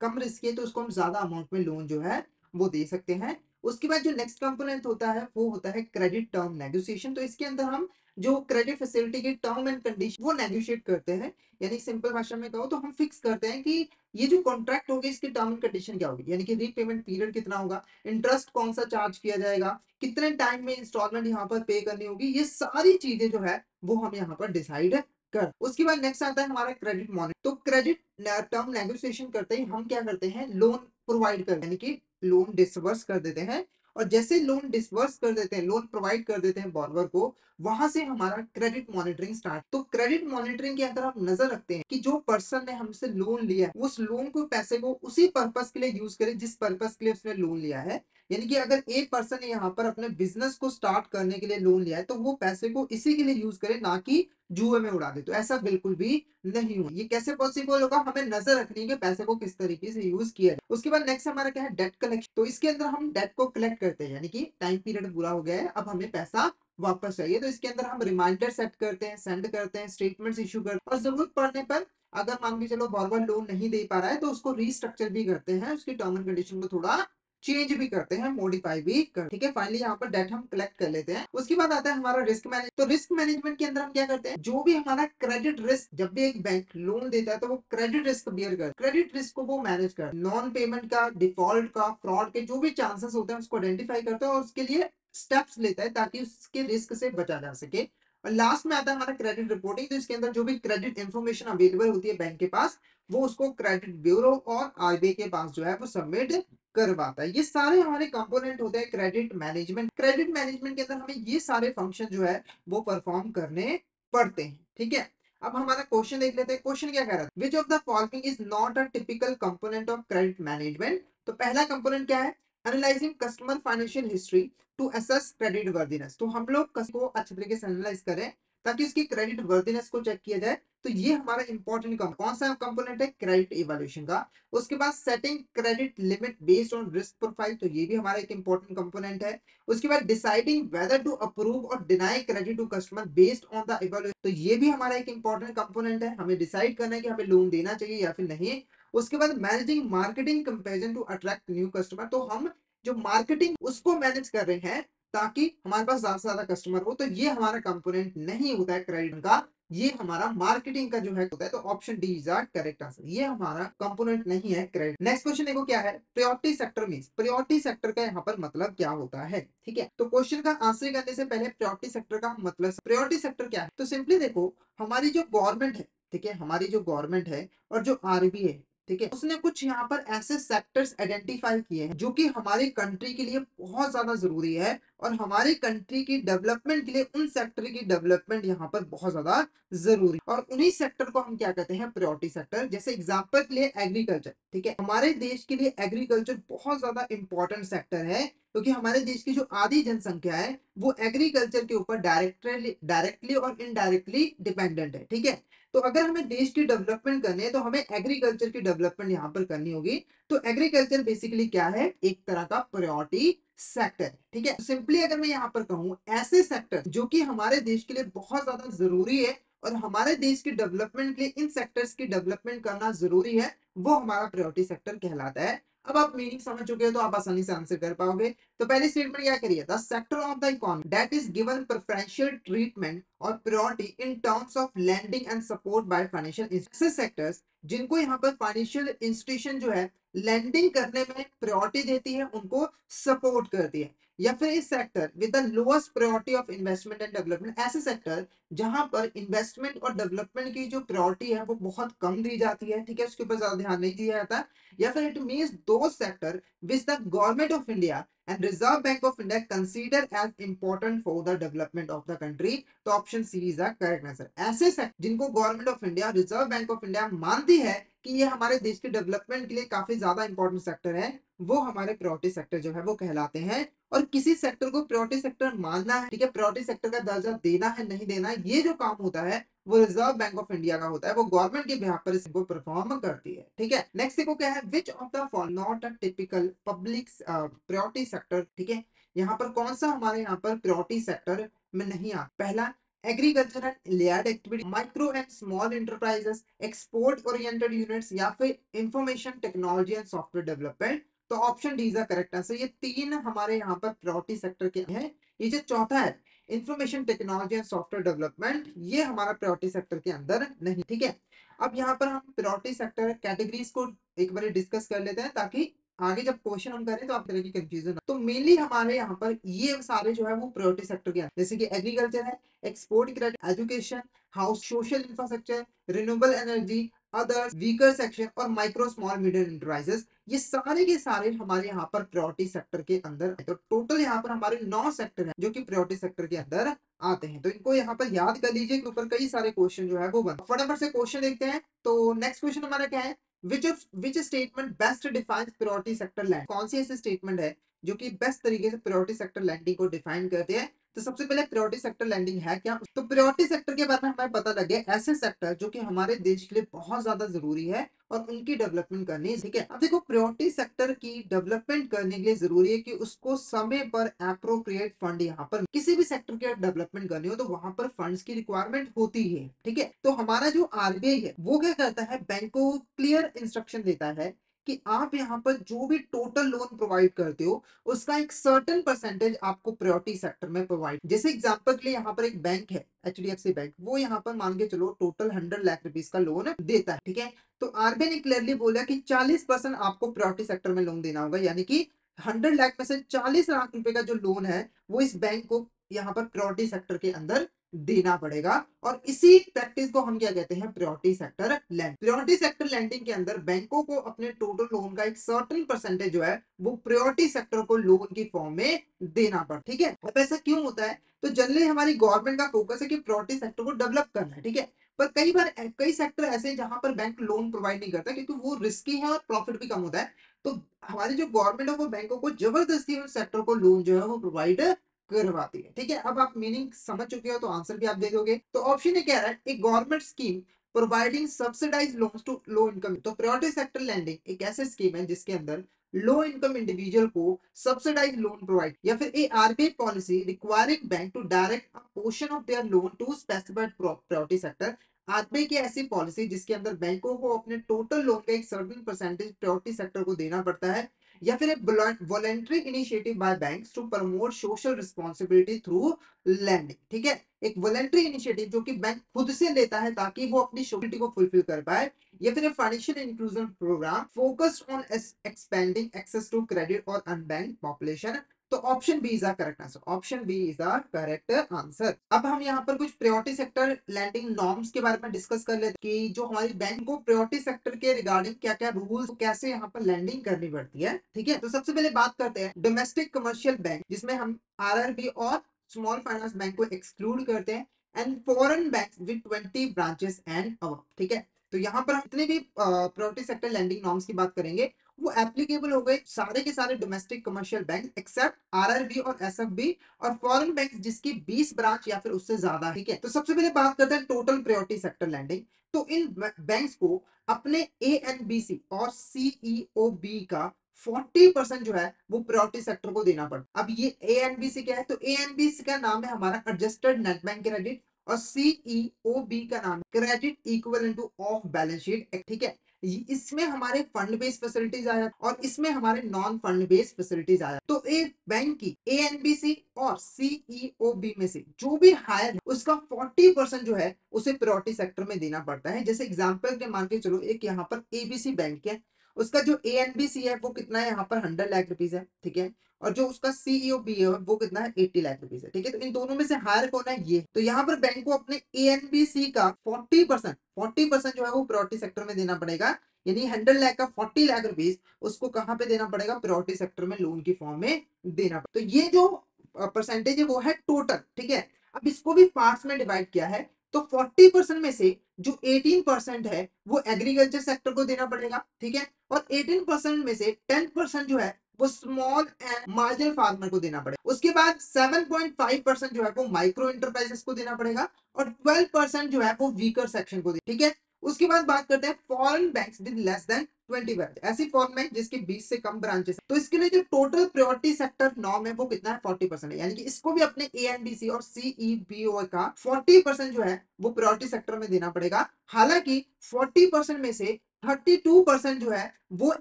कम रिस्क है, तो उसको हम ज्यादा अमाउंट में लोन जो है वो दे सकते हैं। उसके बाद जो नेक्स्ट कंपोनेंट होता है वो होता है क्रेडिट टर्म नेगोशिएशन। तो इसके अंदर हम जो क्रेडिट फैसिलिटी की टर्म एंड कंडीशन वो नेगोशिएट करते हैं, यानी सिंपल भाषा में कहो तो हम फिक्स करते हैं कि ये जो कॉन्ट्रैक्ट होगी इसकी टर्म एंड कंडीशन क्या होगी, यानी कि रीपेमेंट पीरियड कितना होगा, इंटरेस्ट कौन सा चार्ज किया जाएगा, कितने टाइम में इंस्टॉलमेंट यहाँ पर पे करनी होगी, ये सारी चीजें जो है वो हम यहाँ पर डिसाइड कर। उसके बाद नेक्स्ट आता है हमारा क्रेडिट मॉनिटर। तो क्रेडिट टर्म नेगोशिएशन करते ही हम क्या करते हैं, लोन प्रोवाइड कर, यानी कि लोन डिसवर्स कर देते हैं। और जैसे लोन डिसवर्स कर देते हैं, लोन प्रोवाइड कर देते हैं बॉर्रोवर को, वहां से हमारा क्रेडिट मॉनिटरिंग स्टार्ट। तो क्रेडिट मॉनिटरिंग के अंदर हम नजर रखते हैं कि जो पर्सन ने हमसे लोन लिया है उस लोन को, पैसे को उसी पर्पस के लिए यूज करे जिस पर्पस के लिए उसने लोन लिया है। यानी कि अगर एक पर्सन ने यहाँ पर अपने बिजनेस को स्टार्ट करने के लिए लोन लिया है, तो वो पैसे को इसी के लिए यूज करे, ना कि जुए में उड़ा दे। तो ऐसा बिल्कुल भी नहीं हो। ये कैसे पॉसिबल होगा, हमें नजर रखनी है कि पैसे को किस तरीके से यूज किया जाए। उसके बाद नेक्स्ट हमारा क्या है, डेट कलेक्शन। तो इसके अंदर हम डेट को कलेक्ट करते हैं, यानी कि टाइम पीरियड पूरा हो गया है, अब हमें पैसा वापस चाहिए। तो इसके अंदर हम रिमाइंडर सेट करते हैं, सेंड करते हैं, स्टेटमेंट्स इशू करते हैं, और जरूरत पड़ने पर अगर मान के चलो बॉर्रोवर लोन नहीं दे पा रहा है, तो उसको रीस्ट्रक्चर भी करते हैं, उसकी टर्म एंड कंडीशन को थोड़ा चेंज भी करते हैं, मॉडिफाई भी कर, ठीक है। फाइनली यहाँ पर डेट हम कलेक्ट कर लेते हैं। उसके बाद आता है हमारा रिस्क मैनेज। तो रिस्क मैनेजमेंट के अंदर हम क्या करते हैं, जो भी हमारा क्रेडिट रिस्क, जब भी एक बैंक लोन देता है तो वो क्रेडिट रिस्क बियर कर, क्रेडिट रिस्क को वो मैनेज कर, नॉन पेमेंट का, डिफॉल्ट का, फ्रॉड के जो भी चांसेस होते हैं उसको आइडेंटिफाई करता है और उसके लिए स्टेप्स लेता है, ताकि उसके रिस्क से बचा जा सके। और लास्ट में आता है हमारा क्रेडिट रिपोर्टिंग। तो इसके अंदर जो भी क्रेडिट इंफॉर्मेशन अवेलेबल होती है बैंक के पास, वो उसको क्रेडिट ब्यूरो और आरबीआई के पास जो है वो सबमिट करवाता है। ये सारे हमारे कंपोनेंट होते हैं क्रेडिट मैनेजमेंट। क्रेडिट मैनेजमेंट के अंदर हमें ये सारे फंक्शन जो है वो परफॉर्म करने पड़ते हैं, ठीक है। अब हमारा क्वेश्चन देख लेते हैं। क्वेश्चन क्या कह रहा है, which of the following is not a typical component of credit management. तो पहला कंपोनेंट क्या है, analysing customer financial history to assess credit वर्दीनेस। तो हम लोग को अच्छे तरीके से एनालाइज करें ताकि उसकी क्रेडिट वर्दीनेस को चेक किया जाए। तो ये हमारा इंपॉर्टेंट कौन सा कंपोनेंट है, क्रेडिट इवैल्यूएशन का। उसके बाद setting credit limit based on risk profile, तो ये भी हमारा एक इंपॉर्टेंट कंपोनेंट है। उसके बाद डिसाइडिंग वेदर टू अप्रूव और deny credit to customer based on the evaluation, तो ये भी हमारा एक इंपॉर्टेंट कंपोनेंट है, हमें डिसाइड करना है कि हमें लोन देना चाहिए या फिर नहीं। उसके बाद managing marketing comparison to attract new customer, तो हम जो मार्केटिंग उसको मैनेज कर रहे हैं ताकि हमारे पास ज्यादा से ज्यादा कस्टमर हो, तो ये हमारा कंपोनेंट नहीं होता है क्रेडिट का, ये हमारा मार्केटिंग का जो है होता है। तो option D is the correct answer, ये हमारा कंपोनेंट नहीं है क्रेडिट। नेक्स्ट क्वेश्चन देखो क्या है, priority sector means, priority sector का यहाँ पर मतलब क्या होता है, ठीक है। तो क्वेश्चन का आंसर करने से पहले प्रायोरिटी सेक्टर का मतलब, प्रायोरिटी सेक्टर क्या है, तो सिंपली देखो हमारी जो गवर्नमेंट है, ठीक है, हमारी जो गवर्नमेंट है और जो आरबीआई है, ठीक है, उसने कुछ यहाँ पर ऐसे सेक्टर्स आइडेंटिफाई किए हैं जो कि हमारी कंट्री के लिए बहुत ज्यादा जरूरी है और हमारी कंट्री की डेवलपमेंट के लिए उन सेक्टर की डेवलपमेंट यहाँ पर बहुत ज्यादा जरूरी, और उन्हीं सेक्टर को हम क्या कहते हैं, प्रायोरिटी सेक्टर। जैसे एग्जांपल के लिए एग्रीकल्चर, ठीक है, हमारे देश के लिए एग्रीकल्चर बहुत ज्यादा इंपॉर्टेंट सेक्टर है क्योंकि हमारे देश की जो आधी जनसंख्या है वो एग्रीकल्चर के ऊपर डायरेक्टली और इनडायरेक्टली डिपेंडेंट है, ठीक है। तो अगर हमें देश की डेवलपमेंट करनी है तो हमें एग्रीकल्चर की डेवलपमेंट यहाँ पर करनी होगी। तो एग्रीकल्चर बेसिकली क्या है, एक तरह का प्रायोरिटी सेक्टर, ठीक है। सिंपली अगर मैं यहाँ पर कहूँ ऐसे सेक्टर जो कि हमारे देश के लिए बहुत ज्यादा जरूरी है और हमारे देश की डेवलपमेंट के लिए इन सेक्टर्स की डेवलपमेंट करना जरूरी है, वो हमारा प्रायोरिटी सेक्टर कहलाता है। अब आप मीनिंग समझ चुके हो तो आप आसानी से आंसर कर पाओगे। तो पहली स्टेटमेंट क्या करिए, the sector of the economy that is given preferential treatment और priority in terms of lending and support by financial sectors, जिनको यहाँ पर फाइनेंशियल इंस्टीट्यूशन जो है लैंडिंग करने में प्रायोरिटी देती है, उनको सपोर्ट करती है। या फिर इस sector with the lowest priority of investment and development, ऐसे सेक्टर जहां पर इन्वेस्टमेंट और डेवलपमेंट की जो प्रायोरिटी है वो बहुत कम दी जाती है, ठीक है, उसके ऊपर ज्यादा ध्यान नहीं दिया जाता। या फिर इट मींस दो sector which the government of India and Reserve Bank of India consider as important for the development of the country. तो option C is the correct answer. ऐसे सेक्टर जिनको government of India, Reserve Bank of India मानती है कि ये हमारे देश के डेवलपमेंट के लिए काफी ज्यादा इंपॉर्टेंट सेक्टर है, वो हमारे प्रायोरिटी सेक्टर जो है वो कहलाते हैं। और किसी सेक्टर को प्रायोरिटी सेक्टर मानना है, ठीक है, प्रायोरिटी सेक्टर का दर्जा देना है नहीं देना है, ये जो काम होता है वो रिजर्व बैंक ऑफ इंडिया का होता है, वो गवर्नमेंट के बिहाफ पर इसको परफॉर्म करती है, ठीक है। नेक्स्ट देखो क्या है, which of the following not a typical public priority sector, ठीक है, यहाँ पर कौन सा हमारे यहाँ पर प्रायोरिटी सेक्टर में नहीं आ, पहला agriculture and allied activity, micro and small enterprises, export oriented units, या फिर information technology and software development. तो option D is the correct answer, ये तीन हमारे यहाँ पर प्रायोरिटी सेक्टर के हैं। ये जो चौथा है information technology and software development, ये हमारा प्रायोरिटी सेक्टर के अंदर नहीं, ठीक है। अब यहाँ पर हम प्रायोरिटी सेक्टर कैटेगरीज को एक बार डिस्कस कर लेते हैं ताकि आगे जब क्वेश्चन हम करें तो आप तरह की कंफ्यूजन। तो मेनली हमारे यहाँ पर ये सारे जो है वो प्रायोरिटी सेक्टर के अंदर, जैसे कि एग्रीकल्चर है, export credit, education, house, social infrastructure, renewable energy, others, weaker section और माइक्रो स्मॉल मीडियम एंटरप्राइजेस, ये सारे के सारे हमारे यहाँ पर प्रायोरिटी सेक्टर के अंदर है। तो टोटल यहाँ पर हमारे 9 सेक्टर हैं जो कि प्रायोरिटी सेक्टर के अंदर आते हैं। तो इनको यहाँ पर याद कर लीजिए के ऊपर कई सारे क्वेश्चन जो है वो बन। फटाफट से क्वेश्चन देखते हैं। तो नेक्स्ट क्वेश्चन हमारा क्या है, which statement best defines priority sector land, कौन सी ऐसी स्टेटमेंट है जो कि बेस्ट तरीके से प्रायोरिटी सेक्टर लैंडिंग को डिफाइन करते हैं। तो सबसे पहले प्रायोरिटी सेक्टर लैंडिंग है क्या, तो प्रायोरिटी सेक्टर के बारे में हमें पता लग गया, ऐसे सेक्टर जो कि हमारे देश के लिए बहुत ज्यादा जरूरी है और उनकी डेवलपमेंट करनी, ठीक है। अब देखो प्रायोरिटी सेक्टर की डेवलपमेंट करने के लिए जरूरी है कि उसको समय पर एप्रोप्रिएट फंड, यहाँ पर किसी भी सेक्टर की डेवलपमेंट करनी हो तो वहां पर फंड्स की रिक्वायरमेंट होती है, ठीक है। तो हमारा जो आरबीआई है वो क्या करता है, बैंक को क्लियर इंस्ट्रक्शन देता है कि आप यहाँ पर जो भी टोटल लोन प्रोवाइड करते हो उसका एक सर्टेन परसेंटेज आपको प्रायोरिटी सेक्टर में प्रोवाइड। जैसे एग्जांपल के लिए यहाँ पर एक बैंक है एचडीएफसी बैंक, वो यहाँ पर मान के चलो टोटल 100 लाख रुपीस का लोन देता है, ठीक है। तो आरबीआई ने क्लियरली बोला कि 40% आपको प्रायोरिटी सेक्टर में लोन देना होगा, यानी कि 100 लाख में से 40 लाख रुपए का जो लोन है वो इस बैंक को यहाँ पर प्रायोरिटी सेक्टर के अंदर देना पड़ेगा। और इसी प्रैक्टिस को हम क्या कहते हैं, priority sector land. Priority sector landing के अंदर बैंकों को अपने टोटल लोन का एक सर्टेन परसेंटेज जो है वो प्रायोरिटी सेक्टर को लोन की फॉर्म में देना पड़ता, ठीक है। अब ऐसा क्यों होता है, तो जनरली हमारी गवर्नमेंट का फोकस है कि प्रायोरिटी सेक्टर को डेवलप करना है, ठीक है। पर कई बार कई सेक्टर ऐसे हैं जहां पर बैंक लोन प्रोवाइड नहीं करता क्योंकि वो रिस्की है और प्रॉफिट भी कम होता है। तो हमारी जो गवर्नमेंट है वो बैंकों को जबरदस्ती उस सेक्टर को लोन जो है वो प्रोवाइड करवाती है। ठीक है, अब आप मीनिंग समझ चुके हो तो आंसर भी आप दे दोगे। तो ऑप्शन ए कह रहा है एक government scheme providing subsidise loans to low income. तो प्रायोरिटी सेक्टर लैंडिंग एक ऐसे स्कीम है जिसके अंदर लो इनकम इंडिविजुअल को सब्सिडाइज लोन प्रोवाइड, या फिर a RBI policy requiring bank to direct a portion of their loan to specified priority sector. RBI की ऐसी पॉलिसी जिसके अंदर बैंकों को अपने टोटल लोन का एक सर्टेन परसेंटेज प्रायोरिटी सेक्टर को देना पड़ता है, या फिर एक voluntary initiative by banks to promote social responsibility through lending. ठीक है, एक वॉलेंटरी इनिशिएटिव जो कि बैंक खुद से लेता है ताकि वो अपनी सोसाइटी को फुलफिल कर पाए, या फिर financial inclusion programme focused on expanding access to credit और अनबैंक्ड पॉपुलेशन। तो option B is the correct answer. Option B is the correct answer. अब हम यहाँ पर कुछ प्रायोरिटी सेक्टर लैंडिंग नॉर्म्स के बारे में डिस्कस कर लेते हैं कि जो हमारी बैंक को प्रायोरिटी सेक्टर के रिगार्डिंग क्या क्या रूल्स, कैसे यहाँ पर लैंडिंग करनी पड़ती है। ठीक है, तो सबसे पहले बात करते हैं डोमेस्टिक कमर्शियल बैंक, जिसमें हम आरआरबी और स्मॉल फाइनेंस बैंक को एक्सक्लूड करते हैं, and foreign banks with 20 branches and above. ठीक है, तो यहाँ पर हम जितने भी प्रायोरिटी सेक्टर लैंडिंग नॉर्म्स की बात करेंगे वो एप्लीकेबल हो गए सारे के सारे domestic commercial bank except RRB और एसएफबी, और फॉरेन बैंक जिसकी 20 ब्रांच या फिर उससे ज्यादा। ठीक है, तो सबसे पहले बात करते हैं टोटल प्रायोरिटी सेक्टर लैंडिंग। तो इन बैंक्स को अपने एएनबीसी और सीईओबी का 40% जो है वो प्रायोरिटी सेक्टर को देना पड़ता है। अब ये एएनबीसी क्या है, तो एएनबीसी का नाम है हमारा एडजस्टेड नेट बैंक क्रेडिट, और सीईओबी का नाम credit equivalent two of balance sheet. ठीक है, इसमें हमारे फंड बेस्ड फैसिलिटीज आया और इसमें हमारे नॉन फंड बेस्ड फैसिलिटीज आया। तो एक बैंक की एएनबीसी और सीईओबी में से जो भी हायर है उसका 40% जो है उसे प्रायोरिटी सेक्टर में देना पड़ता है। जैसे एग्जांपल के मान के चलो, एक यहाँ पर एबीसी बैंक है, उसका जो एएनबीसी है वो कितना है, यहाँ पर 100 लाख रुपीज है। ठीक है, और जो उसका सीईओ बी है वो कितना है, 80 लाख रुपीज है। ठीक है, तो इन दोनों में से हायर कौन है, ये। तो यहाँ पर बैंक को अपने एएनबीसी का 40% जो है वो प्रायोरिटी सेक्टर में देना पड़ेगा, यानी 100 लाख का 40 लाख रुपीज उसको कहाँ पे देना पड़ेगा, प्रायोरिटी सेक्टर में लोन की फॉर्म में देना पड़ेगा। तो ये जो परसेंटेज है वो है टोटल। ठीक है, अब इसको भी पार्ट्स में डिवाइड किया है, तो 40% में से जो 18% है वो एग्रीकल्चर सेक्टर को देना पड़ेगा। ठीक है, और 18% में से 10% जो है वो स्मॉल एंड मार्जिनल फार्मर को देना पड़ेगा। उसके बाद 7.5% जो है वो माइक्रो इंटरप्राइजेस को देना पड़ेगा, और 12% जो है वो वीकर सेक्शन को ठीक है। उसके बाद बात करते हैं foreign banks with less than 20 branch, ऐसी फॉरेन बैंक जिसके 20 से कम ब्रांचेस। तो इसके लिए जो टोटल प्रायोरिटी सेक्टर नॉर्म है वो कितना है, 40% है, यानी कि इसको भी अपने एएनबीसी और सीईबीओ का 40% जो है वो प्रायोरिटी सेक्टर में देना पड़ेगा। हालांकि 40% में से 32% जो है वो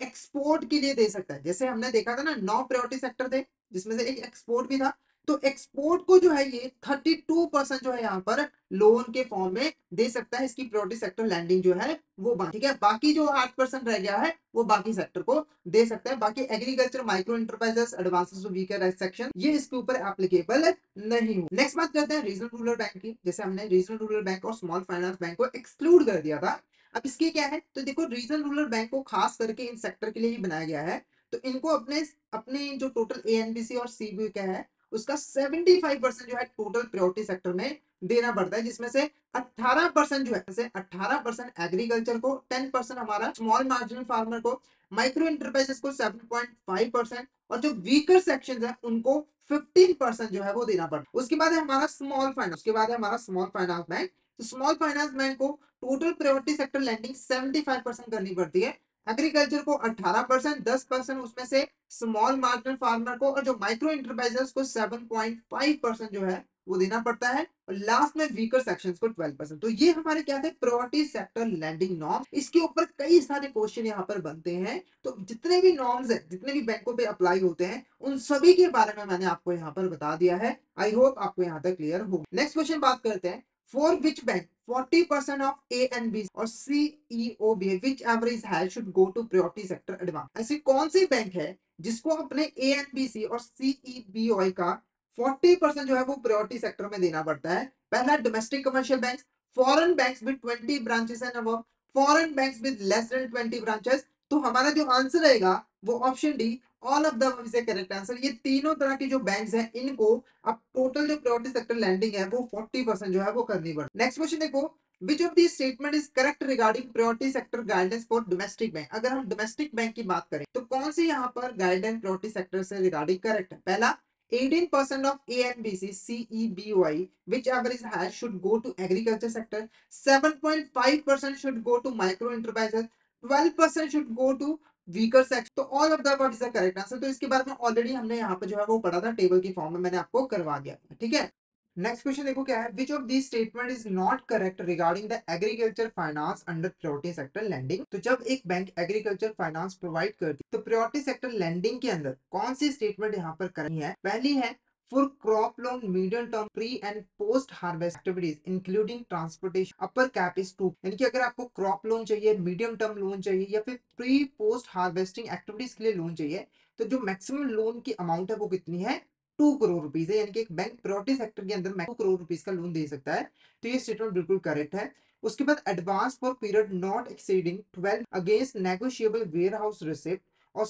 एक्सपोर्ट के लिए दे सकता है। जैसे हमने देखा था ना, 9 प्रायोरिटी सेक्टर थे जिसमें से एक एक्सपोर्ट भी था, तो एक्सपोर्ट को जो है ये 32% जो है यहाँ पर लोन के फॉर्म में दे सकता है। इसकी प्रायोरिटी सेक्टर लैंडिंग जो है वो ठीक है, बाकी जो 8% रह गया है वो बाकी सेक्टर को दे सकता है। बाकी agriculture, micro enterprises, advances weaker section, ये इसके ऊपर एप्लीकेबल नहीं हो। नेक्स्ट बात करते हैं रीजनल रूरल बैंक की। जैसे हमने रीजनल रूरल बैंक और स्मॉल फाइनेंस बैंक को एक्सक्लूड कर दिया था, अब इसके क्या है, तो देखो रीजनल रूरल बैंक को खास करके इन सेक्टर के लिए ही बनाया गया है। तो इनको अपने अपने जो टोटल एएनबीसी और सीबी क्या है उसका 75% जो है टोटल प्रायोरिटी सेक्टर में देना पड़ता है, जिसमें से 18% जो है, जैसे 18% एग्रीकल्चर को, 10% हमारा स्मॉल मार्जिनल फार्मर को, माइक्रो इंटरप्राइजेस को 7.5%, और जो वीकर सेक्शन है उनको 15% जो है वो देना पड़ता है। उसके बाद है हमारा स्मॉल फाइनेंस, उसके बाद है हमारा स्मॉल फाइनेंस बैंक। तो स्मॉल फाइनेंस बैंक को टोटल प्रायोरिटी सेक्टर लैंडिंग 75% करनी पड़ती है। एग्रीकल्चर को 18%, 10% उसमें से स्मॉल मार्जिनल फार्मर को, और जो माइक्रो इंटरप्राइजेस को 7.5% जो है वो देना पड़ता है, और लास्ट में वीकर सेक्शंस को 12%। तो ये हमारे क्या थे, प्रायोरिटी सेक्टर लैंडिंग नॉर्म। इसके ऊपर कई सारे क्वेश्चन यहाँ पर बनते हैं। तो जितने भी नॉर्म्स है, जितने भी बैंकों पे अप्लाई होते हैं, उन सभी के बारे में मैंने आपको यहाँ पर बता दिया है। आई होप आपको यहाँ तक क्लियर हो। नेक्स्ट क्वेश्चन बात करते हैं, for which bank 40% of A and B और सीईओबी विच एवरेज है should go to priority sector advance. ऐसी कौन सी बैंक है जिसको अपने एएनबीसी और सीईबीओ का 40% जो है वो प्रायोरिटी सेक्टर में देना पड़ता है। पहला domestic commercial bank, foreign banks with 20 branches and above, foreign banks with less than 20 branches. तो हमारा जो आंसर रहेगा वो option D, all of the is correct answer. ये तीनों तरह की जो बैंक्स हैं इनको अब टोटल जो प्रायोरिटी सेक्टर लैंडिंग है वो 40% जो है वो करनी पड़ती है। नेक्स्ट क्वेश्चन देखो, which of this statement is correct regarding priority sector guidance for domestic bank. अगर हम डोमेस्टिक बैंक की बात करें तो कौन सी यहाँ पर गाइडेंस प्रायोरिटी सेक्टर से रिगार्डिंग करेक्ट है? पहला, 18% of ANBC CEBY whichever is higher should go to agriculture sector, 7.5% should go to micro enterprises, 12% should go to weaker sector. तो all of the what is the correct answer. तो इसके बारे में ऑलरेडी हमने यहाँ पे जो है वो पढ़ा था, टेबल की फॉर्म में मैंने आपको करवा दिया, ठीक है। नेक्स्ट क्वेश्चन देखो क्या है, which of this statement is not correct regarding the agriculture finance under priority sector lending. तो जब एक बैंक एग्रीकल्चर फाइनेंस प्रोवाइड करती है तो प्रायोरिटी सेक्टर लैंडिंग के अंदर कौन सी स्टेटमेंट यहाँ पर करनी है? पहली है, for crop loan medium term pre and post harvest activities including transportation upper cap is 2। यानी कि अगर आपको क्रॉप लोन चाहिए, मीडियम टर्म लोन चाहिए या फिर प्री पोस्ट हार्वेस्टिंग एक्टिविटीज के लिए लोन चाहिए, तो जो मैक्सिमम लोन की अमाउंट है वो कितनी है? 2 करोड़ रुपीज है। यानी कि एक बैंक प्रायोरिटी सेक्टर के अंदर 2 करोड़ रुपीज का लोन दे सकता है। तो ये स्टेटमेंट बिल्कुल करेक्ट है। उसके बाद advance for period not exceeding 12 against negotiable warehouse receipt और